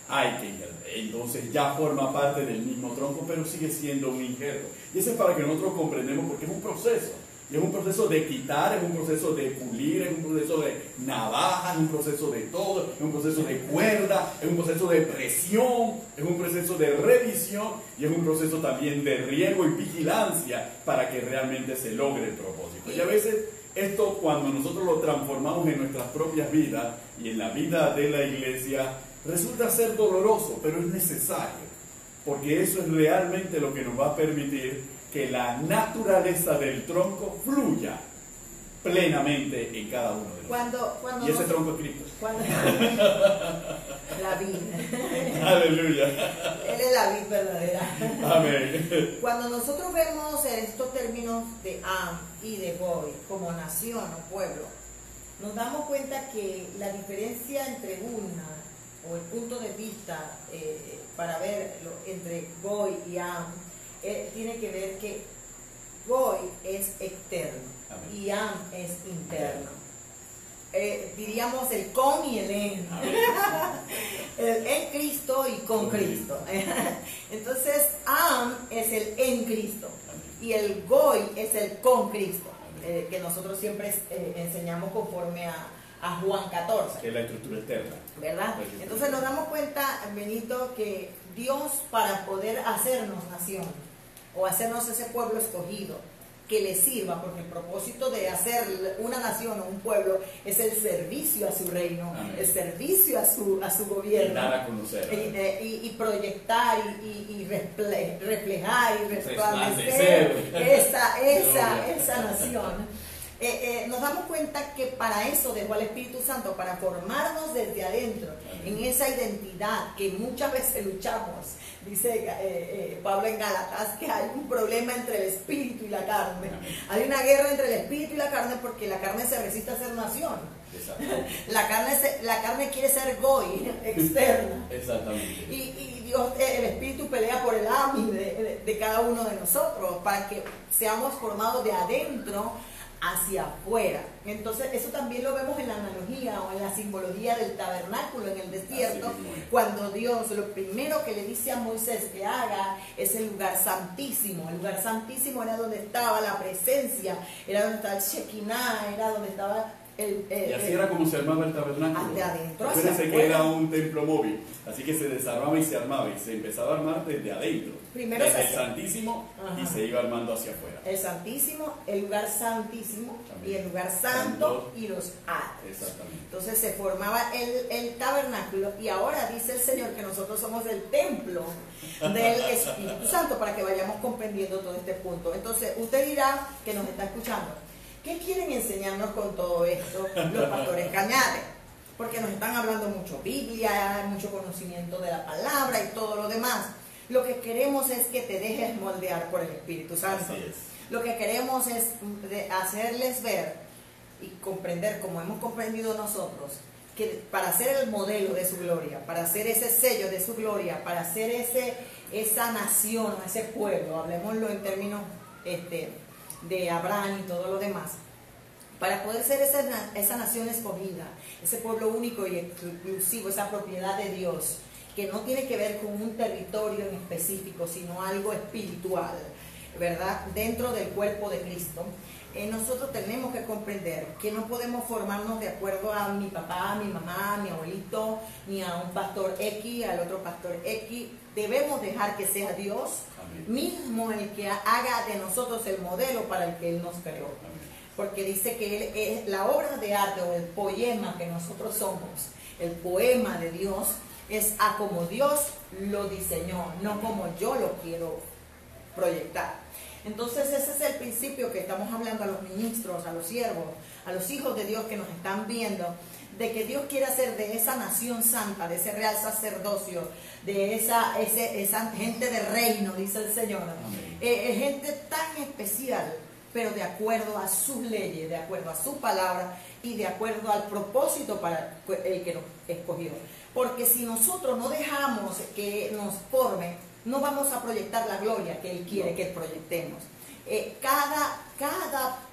hay que injertar. Entonces ya forma parte del mismo tronco, pero sigue siendo un injerto. Y eso es para que nosotros comprendamos, porque es un proceso. Y es un proceso de quitar, es un proceso de pulir, es un proceso de navaja, es un proceso de todo, es un proceso de cuerda, es un proceso de presión, es un proceso de revisión y es un proceso también de riego y vigilancia para que realmente se logre el propósito. Y a veces esto, cuando nosotros lo transformamos en nuestras propias vidas y en la vida de la iglesia, resulta ser doloroso, pero es necesario, porque eso es realmente lo que nos va a permitir que la naturaleza del tronco fluya plenamente en cada uno de nosotros. Y ese tronco es Cristo. La vida. Aleluya. Él es la vida verdadera. Amén. Cuando nosotros vemos en estos términos de Am y de Goy como nación o pueblo, nos damos cuenta que la diferencia entre o el punto de vista para verlo entre Goy y Am tiene que ver que Goy es externo. Amén. Y Am es interno. Diríamos el con y el en. El en Cristo y con Cristo. Entonces Am es el en Cristo. Amén. Y el Goy es el con Cristo. Que nosotros siempre enseñamos conforme a Juan 14. Que es la estructura externa. ¿Verdad? Entonces nos damos cuenta, Benito, que Dios, para poder hacernos nación o hacernos ese pueblo escogido que le sirva, porque el propósito de hacer una nación o un pueblo es el servicio a su reino. Amén. El servicio a su gobierno, y dar a conocer, y proyectar y reflejar y resplandecer esa nación. Nos damos cuenta que para eso dejó al Espíritu Santo, para formarnos desde adentro, en esa identidad que muchas veces luchamos. Dice Pablo en Gálatas que hay un problema entre el espíritu y la carne. Hay una guerra entre el espíritu y la carne porque la carne se resiste a ser nación. La carne quiere ser Goy, externa. Exactamente. Y Dios, el espíritu pelea por el AMI de cada uno de nosotros para que seamos formados de adentro hacia afuera. Entonces eso también lo vemos en la analogía o en la simbología del tabernáculo en el desierto, cuando Dios lo primero que le dice a Moisés que haga es el lugar santísimo. El lugar santísimo era donde estaba la presencia, era donde estaba el Shekinah, era donde estaba Y así era como se armaba el tabernáculo. De adentro hacia Acuérdense que afuera. era un templo móvil, así que se desarmaba y se armaba, y se empezaba a armar desde adentro, Primero desde se el hacía. Santísimo, Ajá. y se iba armando hacia afuera. El Santísimo, el lugar santísimo Amén. y el lugar santo y los atrios. Exactamente. Entonces se formaba el tabernáculo, y ahora dice el Señor que nosotros somos el templo del Espíritu Santo, para que vayamos comprendiendo todo este punto. Entonces usted dirá, que nos está escuchando, ¿qué quieren enseñarnos con todo esto los pastores Cañares? Porque nos están hablando mucho Biblia, mucho conocimiento de la palabra y todo lo demás. Lo que queremos es que te dejes moldear por el Espíritu Santo. Así es. Lo que queremos es hacerles ver y comprender, como hemos comprendido nosotros, que para ser el modelo de su gloria, para ser ese sello de su gloria, para ser esa nación, ese pueblo, hablemoslo en términos de Abraham y todo lo demás, para poder ser esa nación escogida, ese pueblo único y exclusivo, esa propiedad de Dios, que no tiene que ver con un territorio en específico, sino algo espiritual, ¿verdad? Dentro del cuerpo de Cristo. Nosotros tenemos que comprender que no podemos formarnos de acuerdo a mi papá, a mi mamá, a mi abuelito, ni a un pastor X, al otro pastor X. Debemos dejar que sea Dios Amén. mismo el que haga de nosotros el modelo para el que Él nos creó. Amén. Porque dice que Él es la obra de arte o el poema que nosotros somos, el poema de Dios, es a como Dios lo diseñó, no como yo lo quiero proyectar. Entonces ese es el principio que estamos hablando a los ministros, a los siervos, a los hijos de Dios que nos están viendo, de que Dios quiere hacer de esa nación santa, de ese real sacerdocio, de esa gente de reino, dice el Señor, gente tan especial, pero de acuerdo a sus leyes, de acuerdo a su palabra y de acuerdo al propósito para el que nos escogió. Porque si nosotros no dejamos que nos forme, no vamos a proyectar la gloria que Él quiere que proyectemos. Cada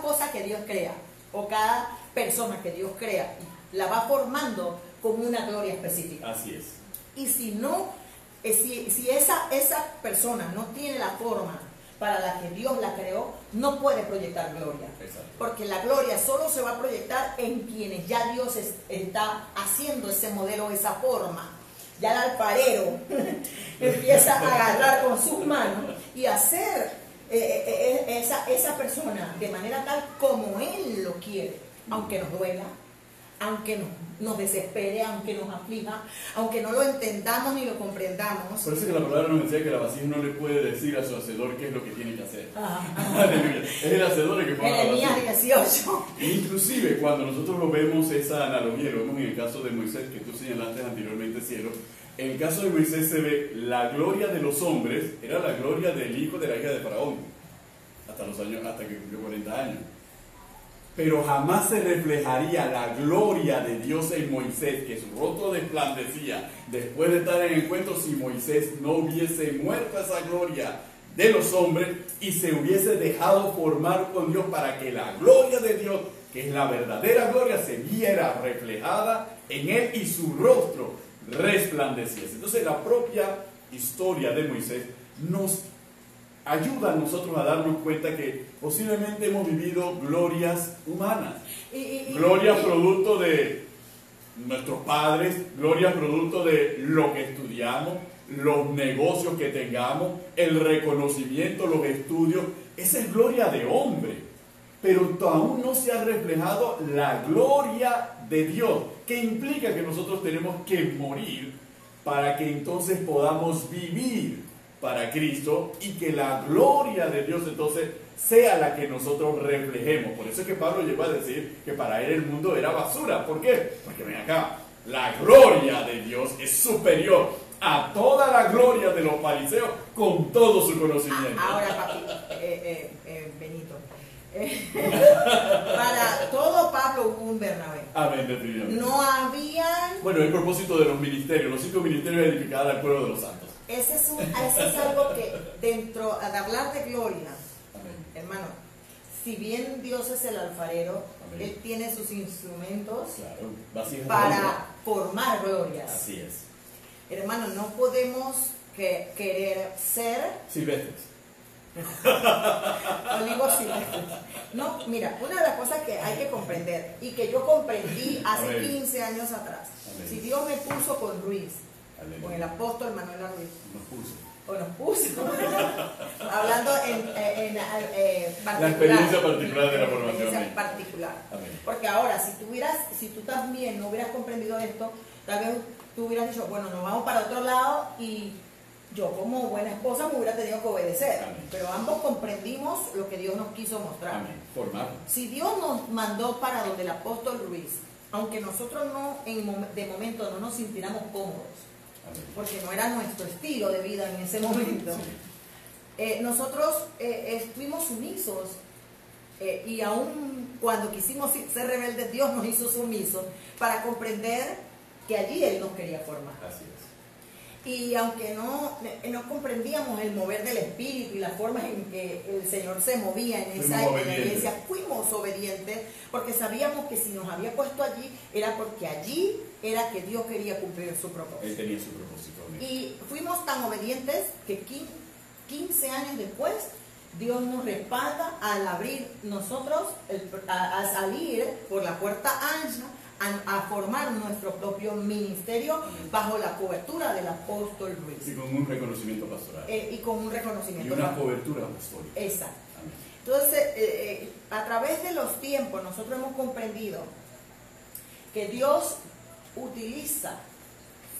cosa que Dios crea, o cada persona que Dios crea, la va formando con una gloria específica. Así es. Y si no, si esa persona no tiene la forma para la que Dios la creó, no puede proyectar gloria. Exacto. Porque la gloria solo se va a proyectar en quienes ya Dios está haciendo ese modelo, esa forma. Ya el alfarero empieza a agarrar con sus manos y hacer esa persona de manera tal como Él lo quiere, aunque nos duela, aunque nos desespere, aunque nos aflija, aunque no lo entendamos ni lo comprendamos. Por eso que la palabra nos decía que la vasija no le puede decir a su hacedor qué es lo que tiene que hacer. Aleluya. Es el hacedor el que forma la Jeremías vasija. 18. Inclusive cuando nosotros lo vemos, esa analogía, lo vemos en el caso de Moisés, que tú señalaste anteriormente, cielo. En el caso de Moisés se ve la gloria de los hombres, era la gloria del hijo de la hija de Faraón, hasta que cumplió 40 años. Pero jamás se reflejaría la gloria de Dios en Moisés, que su rostro desplandecía después de estar en el encuentro, si Moisés no hubiese muerto esa gloria de los hombres y se hubiese dejado formar con Dios para que la gloria de Dios, que es la verdadera gloria, se viera reflejada en él y su rostro resplandeciese. Entonces la propia historia de Moisés nos ayuda a nosotros a darnos cuenta que posiblemente hemos vivido glorias humanas, glorias producto de nuestros padres, glorias producto de lo que estudiamos, los negocios que tengamos, el reconocimiento, los estudios. Esa es gloria de hombre, pero aún no se ha reflejado la gloria de Dios, que implica que nosotros tenemos que morir para que entonces podamos vivir para Cristo y que la gloria de Dios entonces sea la que nosotros reflejemos. Por eso es que Pablo llegó a decir que para él el mundo era basura. ¿Por qué? Porque ven acá, la gloria de Dios es superior a toda la gloria de los fariseos con todo su conocimiento. Ahora, papi, Benito, para todo Pablo hubo un Bernabé. Amén, definitivamente. No habían... Bueno, el propósito de los ministerios, los 5 ministerios es edificar al pueblo de los santos. Ese es algo que dentro de hablar de gloria, Amén. hermano, si bien Dios es el alfarero, Amén. Él tiene sus instrumentos Claro, vasijas de para honra. formar glorias. Así es. Hermano, no podemos querer ser Silvestres. Olivos silvestres. No, mira, una de las cosas que hay que comprender y que yo comprendí hace Amén. 15 años atrás, Amén. si Dios me puso con Ruiz, Aleluya. con el apóstol Manuel Ruiz, Nos puso. o nos puso, hablando en particular, La experiencia particular de la formación. experiencia Amén. particular. Amén. Porque ahora, si tú también no hubieras comprendido esto, tal vez tú hubieras dicho, bueno, nos vamos para otro lado y yo como buena esposa me hubiera tenido que obedecer. Amén. Pero ambos comprendimos lo que Dios nos quiso mostrar. Amén. Formar. Si Dios nos mandó para donde el apóstol Ruiz, aunque nosotros de momento no nos sintiéramos cómodos, Amén. porque no era nuestro estilo de vida en ese momento, nosotros estuvimos sumisos, y aún cuando quisimos ser rebeldes, Dios nos hizo sumisos para comprender que allí Él nos quería formar. Así es. Y aunque no comprendíamos el mover del Espíritu y las formas en que el Señor se movía en la iglesia, fuimos obedientes, porque sabíamos que si nos había puesto allí, era porque allí era que Dios quería cumplir su propósito. Él tenía su propósito. Amén. Y fuimos tan obedientes que 15 años después, Dios nos respalda al abrir nosotros, a salir por la puerta ancha, a formar nuestro propio ministerio bajo la cobertura del apóstol Ruiz. Y con un reconocimiento pastoral. Y con un reconocimiento. Y una cobertura apostólica. Exacto. Amén. Entonces, a través de los tiempos, nosotros hemos comprendido que Dios utiliza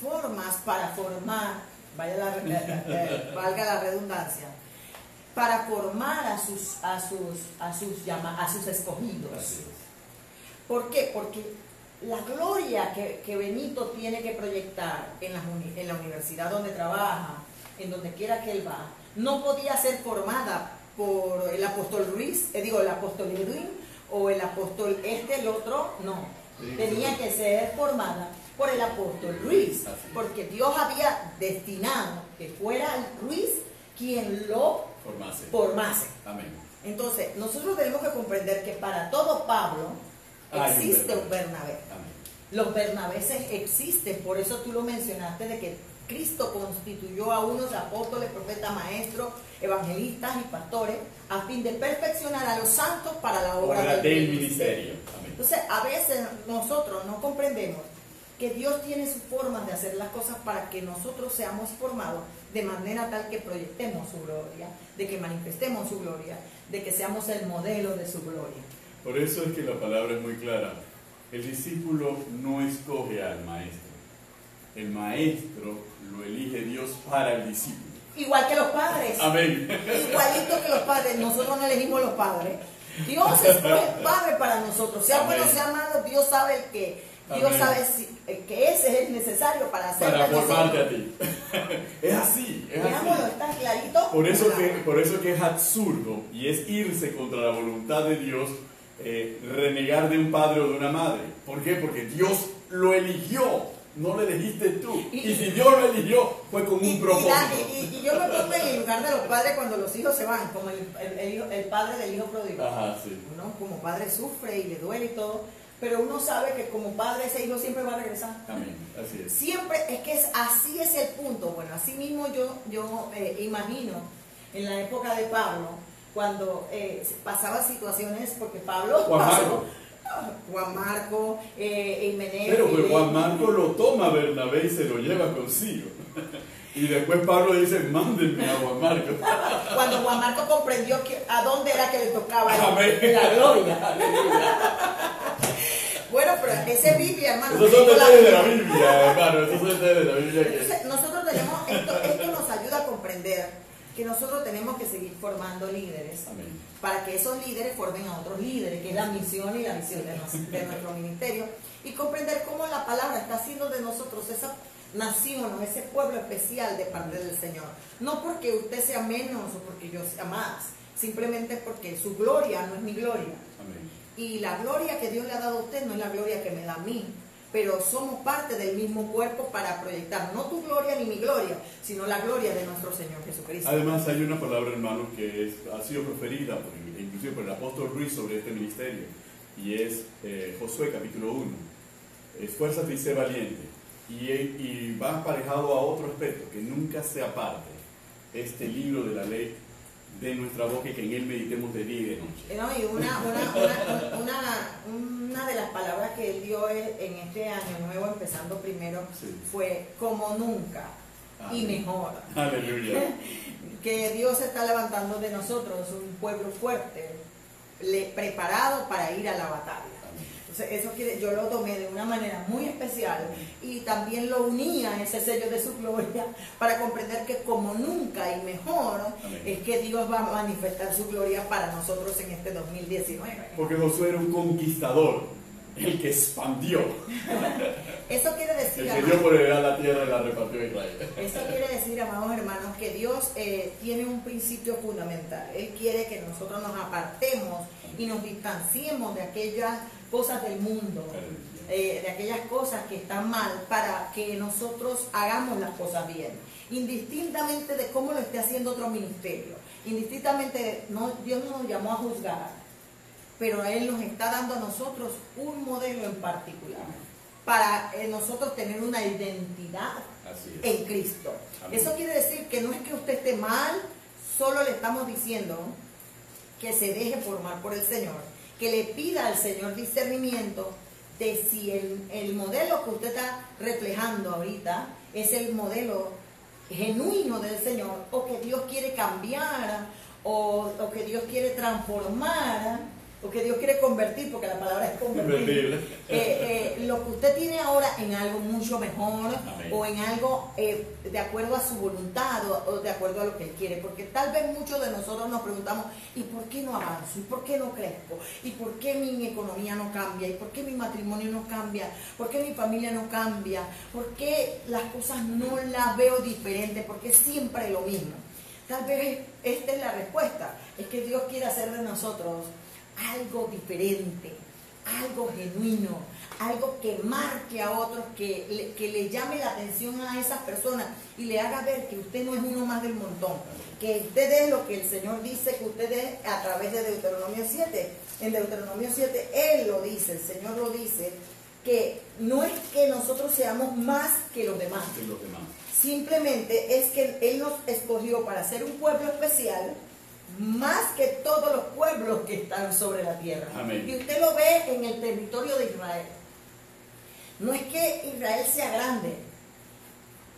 formas para formar, valga la redundancia, para formar a sus escogidos. Así es. ¿Por qué? Porque la gloria que Benito tiene que proyectar en la universidad donde trabaja, en donde quiera que él va, no podía ser formada por el apóstol Ruiz, el apóstol Edwin, o el apóstol el otro, no. Tenía que ser formada por el apóstol Ruiz, porque Dios había destinado que fuera el Ruiz quien lo formase. Amén. Entonces, nosotros tenemos que comprender que para todo Pablo existe un Bernabé. Amén. Los Bernabéses existen, por eso tú lo mencionaste, de que Cristo constituyó a unos apóstoles, profetas, maestros, evangelistas y pastores a fin de perfeccionar a los santos para la obra del ministerio. Amén. Entonces, a veces nosotros no comprendemos que Dios tiene sus formas de hacer las cosas para que nosotros seamos formados de manera tal que proyectemos su gloria, de que manifestemos su gloria, de que seamos el modelo de su gloria. Por eso es que la palabra es muy clara. El discípulo no escoge al maestro. El maestro lo elige Dios para el discípulo. Igual que los padres. Amén. Igualito que los padres. Nosotros no elegimos los padres. Dios escoge el padre para nosotros. Sea bueno, sea malo, Dios sabe que ese es necesario para hacer para formarte a ti. Es así. Veámoslo, está clarito. Por eso que es absurdo y es irse contra la voluntad de Dios, renegar de un padre o de una madre. ¿Por qué? Porque Dios lo eligió. No lo elegiste tú. Y si Dios lo eligió, fue con un propósito. Y yo me pongo en el lugar de los padres cuando los hijos se van, como el padre del hijo pródigo. Ajá, sí. Uno como padre sufre y le duele y todo, pero uno sabe que como padre ese hijo siempre va a regresar. Amén, así es. Siempre, es que así es el punto. Bueno, así mismo yo imagino en la época de Pablo, cuando pasaba situaciones, porque Pablo Juan Marco, Himeneo. Pero pues Juan Marco lo toma Bernabé y se lo lleva consigo. Y después Pablo dice, mándenme a Juan Marco. Cuando Juan Marco comprendió a dónde era que le tocaba la gloria. Bueno, pero ese Biblia, hermano. Esos son detalles de la Biblia, hermano. Esos son detalles de la Biblia. Entonces, nosotros tenemos, esto nos ayuda a comprender que nosotros tenemos que seguir formando líderes. Amén. Para que esos líderes formen a otros líderes, que es la misión y la visión de nuestro ministerio, y comprender cómo la palabra está haciendo de nosotros esa nación o ese pueblo especial de parte del Señor. No porque usted sea menos o porque yo sea más, simplemente porque su gloria no es mi gloria. Amén. Y la gloria que Dios le ha dado a usted no es la gloria que me da a mí, pero somos parte del mismo cuerpo para proyectar no tu gloria ni mi gloria, sino la gloria de nuestro Señor Jesucristo. Además hay una palabra, hermano, que ha sido proferida inclusive por el apóstol Ruiz sobre este ministerio, y es Josué capítulo 1. Esfuérzate y sé valiente. Y va aparejado a otro aspecto, que nunca se aparte este libro de la ley de nuestra boca y que en él meditemos de día y de noche. No, y una de las palabras que él dio en este año nuevo, empezando primero, Sí. fue como nunca y Amén. mejor. Aleluya. Que Dios está levantando de nosotros un pueblo fuerte, preparado para ir a la batalla. Entonces, yo lo tomé de una manera muy especial y también lo unía a ese sello de su gloria para comprender que como nunca y mejor Amén. es que Dios va a manifestar su gloria para nosotros en este 2019. Porque Josué era un conquistador, el que expandió, Eso quiere decir, el que dio por heredad la tierra y la repartió a Israel. eso quiere decir, amados hermanos, que Dios tiene un principio fundamental. Él quiere que nosotros nos apartemos y nos distanciemos de aquellas cosas del mundo, de aquellas cosas que están mal, para que nosotros hagamos las cosas bien, indistintamente de cómo lo esté haciendo otro ministerio, indistintamente, Dios no nos llamó a juzgar, pero Él nos está dando a nosotros un modelo en particular, para nosotros tener una identidad Así es. en Cristo. Amén. Eso quiere decir que no es que usted esté mal, solo le estamos diciendo que se deje formar por el Señor, que le pida al Señor discernimiento de si el modelo que usted está reflejando ahorita es el modelo genuino del Señor, o que Dios quiere cambiar, o que Dios quiere transformar, o que Dios quiere convertir, porque la palabra es convertir, lo que usted tiene ahora en algo mucho mejor. Amén. O en algo de acuerdo a su voluntad, o de acuerdo a lo que Él quiere, porque tal vez muchos de nosotros nos preguntamos, ¿y por qué no avanzo? ¿Y por qué no crezco? ¿Y por qué mi economía no cambia? ¿Y por qué mi matrimonio no cambia? ¿Por qué mi familia no cambia? ¿Por qué las cosas no las veo diferentes? ¿Por qué siempre lo mismo? Tal vez esta es la respuesta, es que Dios quiere hacer de nosotros algo diferente, algo genuino, algo que marque a otros, que le llame la atención a esas personas y le haga ver que usted no es uno más del montón, que usted es lo que el Señor dice que usted es a través de Deuteronomio 7. En Deuteronomio 7 Él lo dice, el Señor lo dice, que no es que nosotros seamos más que los demás, simplemente es que Él nos escogió para ser un pueblo especial, más que todos los pueblos que están sobre la tierra. Amén. Y usted lo ve en el territorio de Israel. No es que Israel sea grande,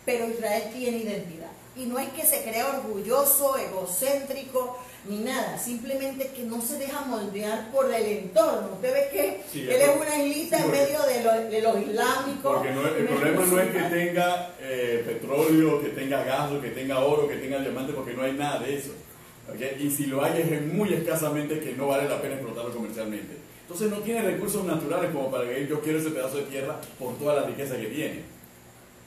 pero Israel tiene identidad. Y no es que se crea orgulloso, egocéntrico, ni nada. Simplemente que no se deja moldear por el entorno. Usted ve que sí, él es una islita en medio de los islámicos. Porque el problema no es que tenga petróleo, que tenga gas, o que tenga oro, que tenga diamante, porque no hay nada de eso. ¿Okay? Y si lo hay es muy escasamente, que no vale la pena explotarlo comercialmente. Entonces no tiene recursos naturales como para que yo quiero ese pedazo de tierra por toda la riqueza que tiene.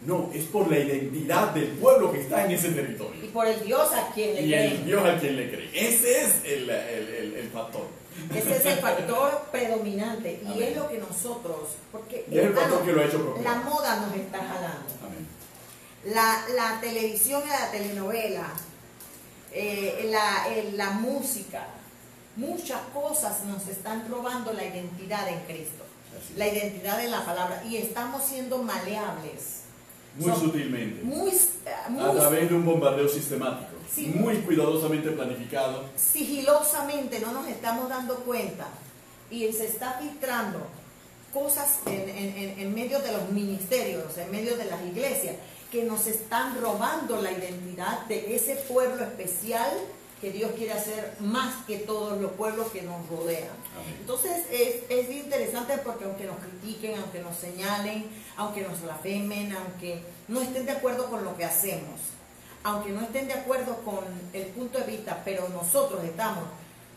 No, es por la identidad del pueblo que está en ese territorio. Y por el Dios a quien le cree. Y el Dios a quien le cree. Ese es el factor. Ese es el factor predominante. Y Amén. Es lo que nosotros, porque y es el factor que lo ha hecho propio. La moda nos está jalando. Amén. La televisión y la telenovela, la música, muchas cosas nos están robando la identidad en Cristo, la identidad en la palabra, y estamos siendo maleables. Muy sutilmente. Muy a través de un bombardeo sistemático. Sí, muy cuidadosamente planificado. Sigilosamente no nos estamos dando cuenta. Y se está filtrando cosas en medio de los ministerios, en medio de las iglesias, que nos están robando la identidad de ese pueblo especial que Dios quiere hacer más que todos los pueblos que nos rodean. Amén. Entonces es interesante, porque aunque nos critiquen, aunque nos señalen, aunque nos blasfemen, aunque no estén de acuerdo con lo que hacemos, aunque no estén de acuerdo con el punto de vista, pero nosotros estamos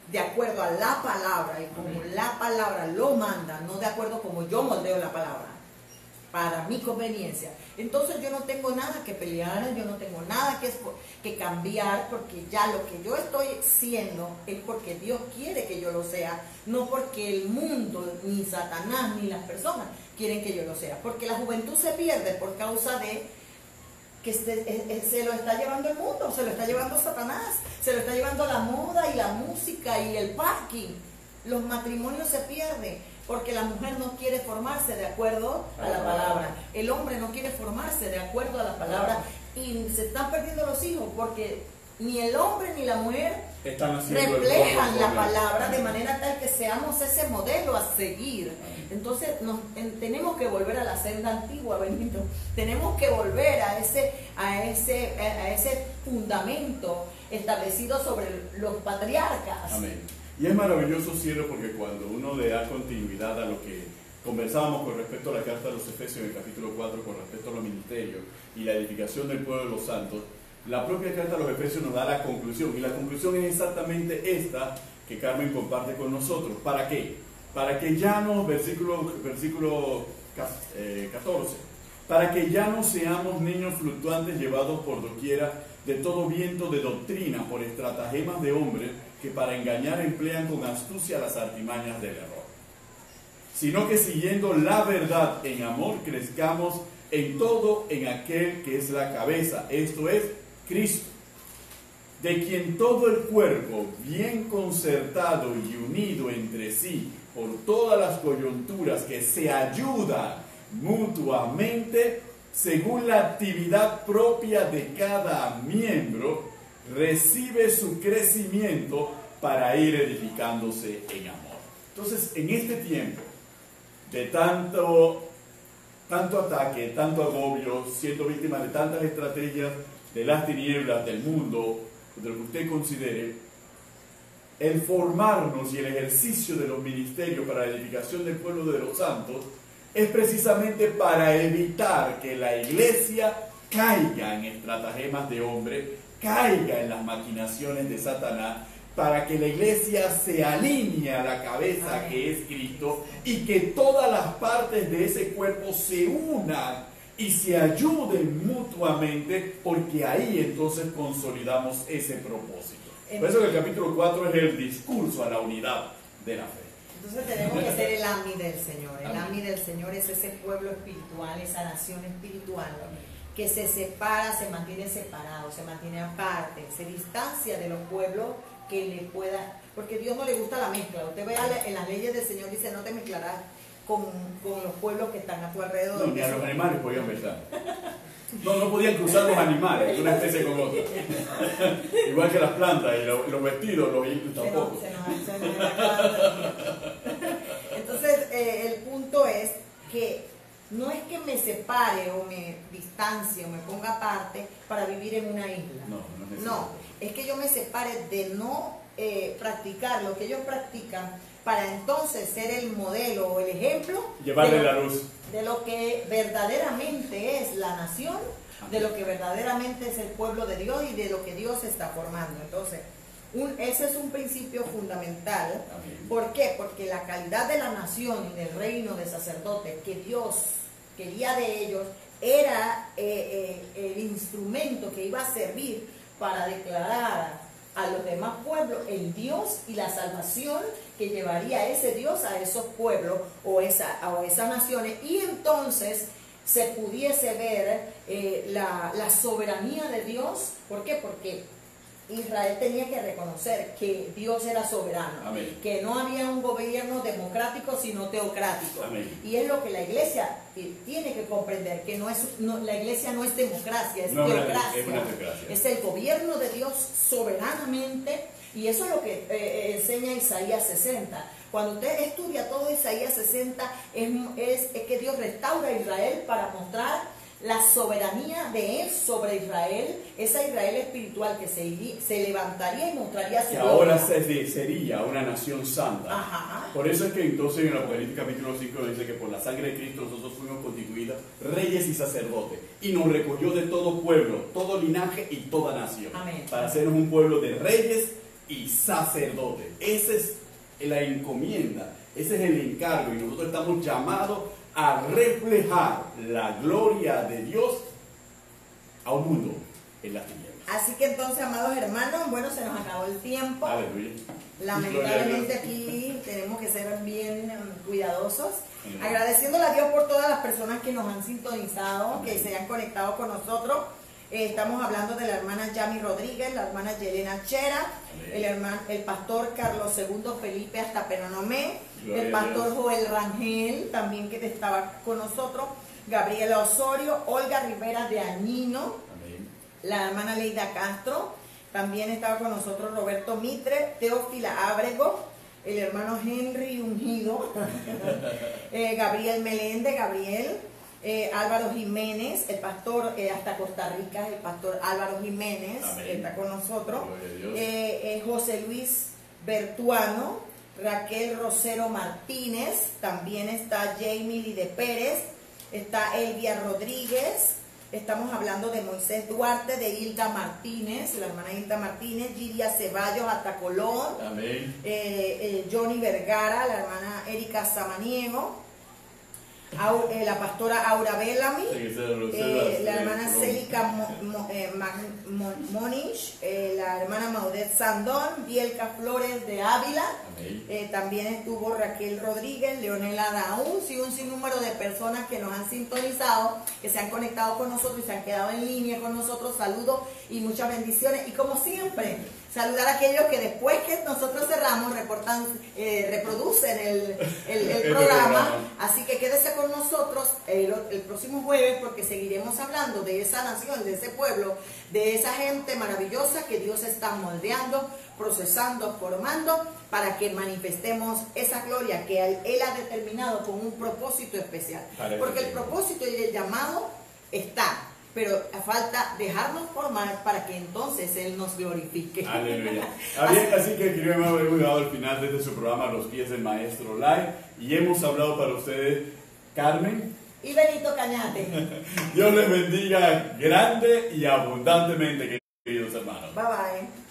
de acuerdo a la palabra, y como Amén. La palabra lo manda, no de acuerdo como yo moldeo la palabra para mi conveniencia. Entonces yo no tengo nada que pelear, yo no tengo nada que cambiar, porque ya lo que yo estoy siendo es porque Dios quiere que yo lo sea, no porque el mundo, ni Satanás, ni las personas quieren que yo lo sea. Porque la juventud se pierde por causa de que se lo está llevando el mundo, se lo está llevando Satanás, se lo está llevando la moda y la música y el parking. Los matrimonios se pierden porque la mujer no quiere formarse de acuerdo a la palabra, el hombre no quiere formarse de acuerdo a la palabra, y se están perdiendo los hijos porque ni el hombre ni la mujer reflejan la palabra de manera tal que seamos ese modelo a seguir. Entonces tenemos que volver a la senda antigua, Benito. Tenemos que volver a ese fundamento establecido sobre los patriarcas. Amén. Y es maravilloso, cielo, porque cuando uno le da continuidad a lo que conversábamos con respecto a la carta de los Efesios en el capítulo 4, con respecto a los ministerios y la edificación del pueblo de los santos, la propia carta de los Efesios nos da la conclusión, y la conclusión es exactamente esta que Carmen comparte con nosotros. ¿Para qué? Para que ya no, versículo 14, para que ya no seamos niños fluctuantes llevados por doquiera de todo viento de doctrina por estratagemas de hombres que para engañar emplean con astucia las artimañas del error, sino que siguiendo la verdad en amor crezcamos en todo en aquel que es la cabeza, esto es Cristo, de quien todo el cuerpo, bien concertado y unido entre sí por todas las coyunturas que se ayudan mutuamente según la actividad propia de cada miembro, recibe su crecimiento para ir edificándose en amor. Entonces, en este tiempo de tanto ataque, tanto agobio, siendo víctima de tantas estrategias de las tinieblas del mundo, de lo que usted considere, el formarnos y el ejercicio de los ministerios para la edificación del pueblo de los santos es precisamente para evitar que la iglesia caiga en estratagemas de hombre, caiga en las maquinaciones de Satanás, para que la iglesia se alinee a la cabeza que es Cristo y que todas las partes de ese cuerpo se unan y se ayuden mutuamente, porque ahí entonces consolidamos ese propósito. Por eso que el capítulo 4 es el discurso a la unidad de la fe. Entonces tenemos que ser el AMI del Señor. El AMI del Señor es ese pueblo espiritual, esa nación espiritual que se separa, se mantiene separado, se mantiene aparte, se distancia de los pueblos que le pueda, porque Dios no le gusta la mezcla. Usted ve en las leyes del Señor, dice: no te mezclarás con los pueblos que están a tu alrededor. No, ni a los animales podían mezclar. No podían cruzar los animales, una especie con otra. Igual que las plantas y los vestidos, tampoco. Entonces, el punto es que no es que me separe o me distancie o me ponga aparte para vivir en una isla. No, es que yo me separe de no practicar lo que ellos practican, para entonces ser el modelo o el ejemplo, llevarle la luz de lo que verdaderamente es la nación, de lo que verdaderamente es el pueblo de Dios y de lo que Dios está formando. Entonces, ese es un principio fundamental. ¿Por qué? Porque la calidad de la nación y del reino de sacerdotes que Dios quería de ellos era el instrumento que iba a servir para declarar a los demás pueblos el Dios y la salvación que llevaría ese Dios a esos pueblos o esas naciones, y entonces se pudiese ver la soberanía de Dios. ¿Por qué? Porque Israel tenía que reconocer que Dios era soberano. Amén. Que no había un gobierno democrático sino teocrático. Amén. Y es lo que la iglesia tiene que comprender, que la iglesia no es democracia, es teocracia. Es una teocracia. Es el gobierno de Dios soberanamente, y eso es lo que enseña Isaías 60. Cuando usted estudia todo Isaías 60, es que Dios restaura a Israel para mostrar la soberanía de Él sobre Israel, esa Israel espiritual que se levantaría y mostraría su gloria. Ahora sería una nación santa. Ajá. Por eso es que entonces en el Apocalipsis capítulo 5 dice que por la sangre de Cristo nosotros fuimos constituidos reyes y sacerdotes, y nos recogió de todo pueblo, todo linaje y toda nación. Amén. Para hacernos un pueblo de reyes y sacerdotes. Esa es la encomienda, ese es el encargo, y nosotros estamos llamados a reflejar la gloria de Dios a un mundo en las tinieblas. Así que entonces, amados hermanos, bueno, se nos acabó el tiempo. Aleluya. Lamentablemente aquí tenemos que ser bien cuidadosos. Agradeciéndole a Dios por todas las personas que nos han sintonizado, que se han conectado con nosotros. Estamos hablando de la hermana Yami Rodríguez, la hermana Yelena Chera, el pastor Carlos II Felipe hasta Penonomé, el pastor Joel Rangel, también que estaba con nosotros, Gabriela Osorio, Olga Rivera de Añino, la hermana Leida Castro, También estaba con nosotros Roberto Mitre, Teófila Ábrego, el hermano Henry Ungido, Gabriel Meléndez, Álvaro Jiménez, el pastor hasta Costa Rica, el pastor Álvaro Jiménez, está con nosotros, José Luis Bertuano, Raquel Rosero Martínez, también está Jamie Lide Pérez, está Elvia Rodríguez, estamos hablando de Moisés Duarte, de Hilda Martínez, la hermana Hilda Martínez, Giria Ceballos hasta Colón, Johnny Vergara, la hermana Erika Samaniego, la pastora Aura Bellamy, la hermana Célica Monish, la hermana Maudet Sandón, Bielka Flores de Ávila, también estuvo Raquel Rodríguez, Leonela Daús y un sinnúmero de personas que nos han sintonizado, que se han conectado con nosotros y se han quedado en línea con nosotros. Saludos y muchas bendiciones. Y como siempre, saludar a aquellos que después que nosotros cerramos reproducen el programa. Así que quédese con nosotros el próximo jueves, porque seguiremos hablando de esa nación, de ese pueblo, de esa gente maravillosa que Dios está moldeando, procesando, formando, para que manifestemos esa gloria que Él ha determinado con un propósito especial. Porque el propósito y el llamado está, pero falta dejarnos formar para que entonces Él nos glorifique. Aleluya. Así que, querido hermano, hemos llegado al final de su programa Los Pies del Maestro Live y hemos hablado para ustedes, Carmen y Benito Cañate. Dios les bendiga grande y abundantemente, queridos hermanos. Bye bye.